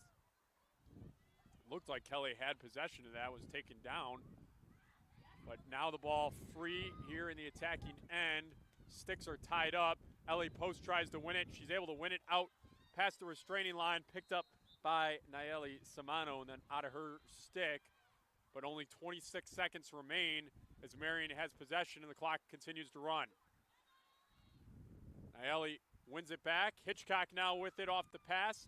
looked like Kelly had possession of that, was taken down. But now the ball free here in the attacking end. Sticks are tied up. Ellie Post tries to win it. She's able to win it out past the restraining line, picked up by Nayeli Samano, and then out of her stick. But only 26 seconds remain as Marian has possession and the clock continues to run. Nayeli wins it back. Hitchcock now with it off the pass.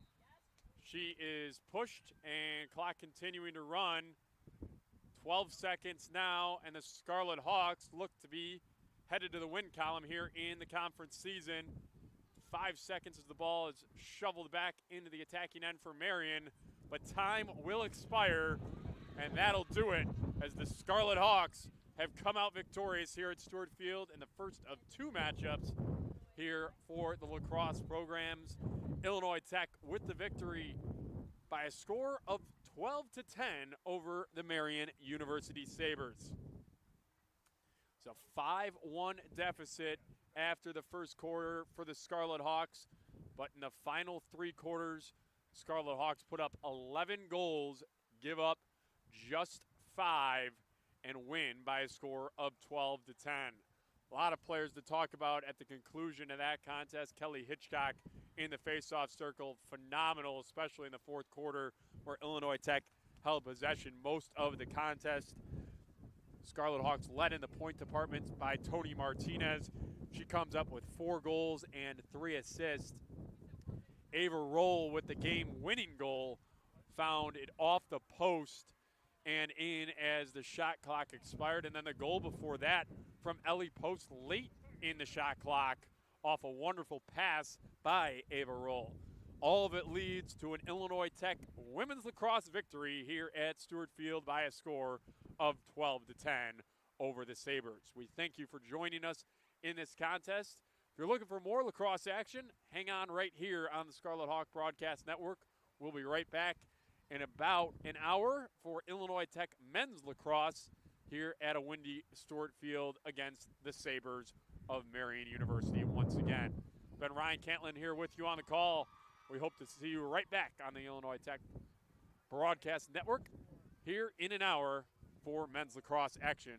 She is pushed and clock continuing to run. 12 seconds now, and the Scarlet Hawks look to be headed to the win column here in the conference season. 5 seconds as the ball is shoveled back into the attacking end for Marian, but time will expire, and that'll do it as the Scarlet Hawks have come out victorious here at Stewart Field in the first of 2 matchups here for the lacrosse programs. Illinois Tech with the victory by a score of 12-10 over the Marian University Sabres. It's a 5-1 deficit after the first quarter for the Scarlet Hawks, but in the final 3 quarters, Scarlet Hawks put up 11 goals, give up just 5, and win by a score of 12-10. A lot of players to talk about at the conclusion of that contest. Kelly Hitchcock in the faceoff circle, phenomenal, especially in the fourth quarter where Illinois Tech held possession most of the contest. Scarlet Hawks led in the point department by Tony Martinez. She comes up with 4 goals and 3 assists. Ava Roll with the game-winning goal found it off the post and in as the shot clock expired. And then the goal before that from Ellie Post late in the shot clock off a wonderful pass by Ava Roll. All of it leads to an Illinois Tech women's lacrosse victory here at Stewart Field by a score of 12-10 over the Sabres. We thank you for joining us in this contest. If you're looking for more lacrosse action, hang on right here on the Scarlet Hawk Broadcast Network. We'll be right back in about an hour for Illinois Tech men's lacrosse here at a windy Stewart Field against the Sabres of Marian University once again. Ben Ryan Cantlin here with you on the call. We hope to see you right back on the Illinois Tech Broadcast Network here in an hour for men's lacrosse action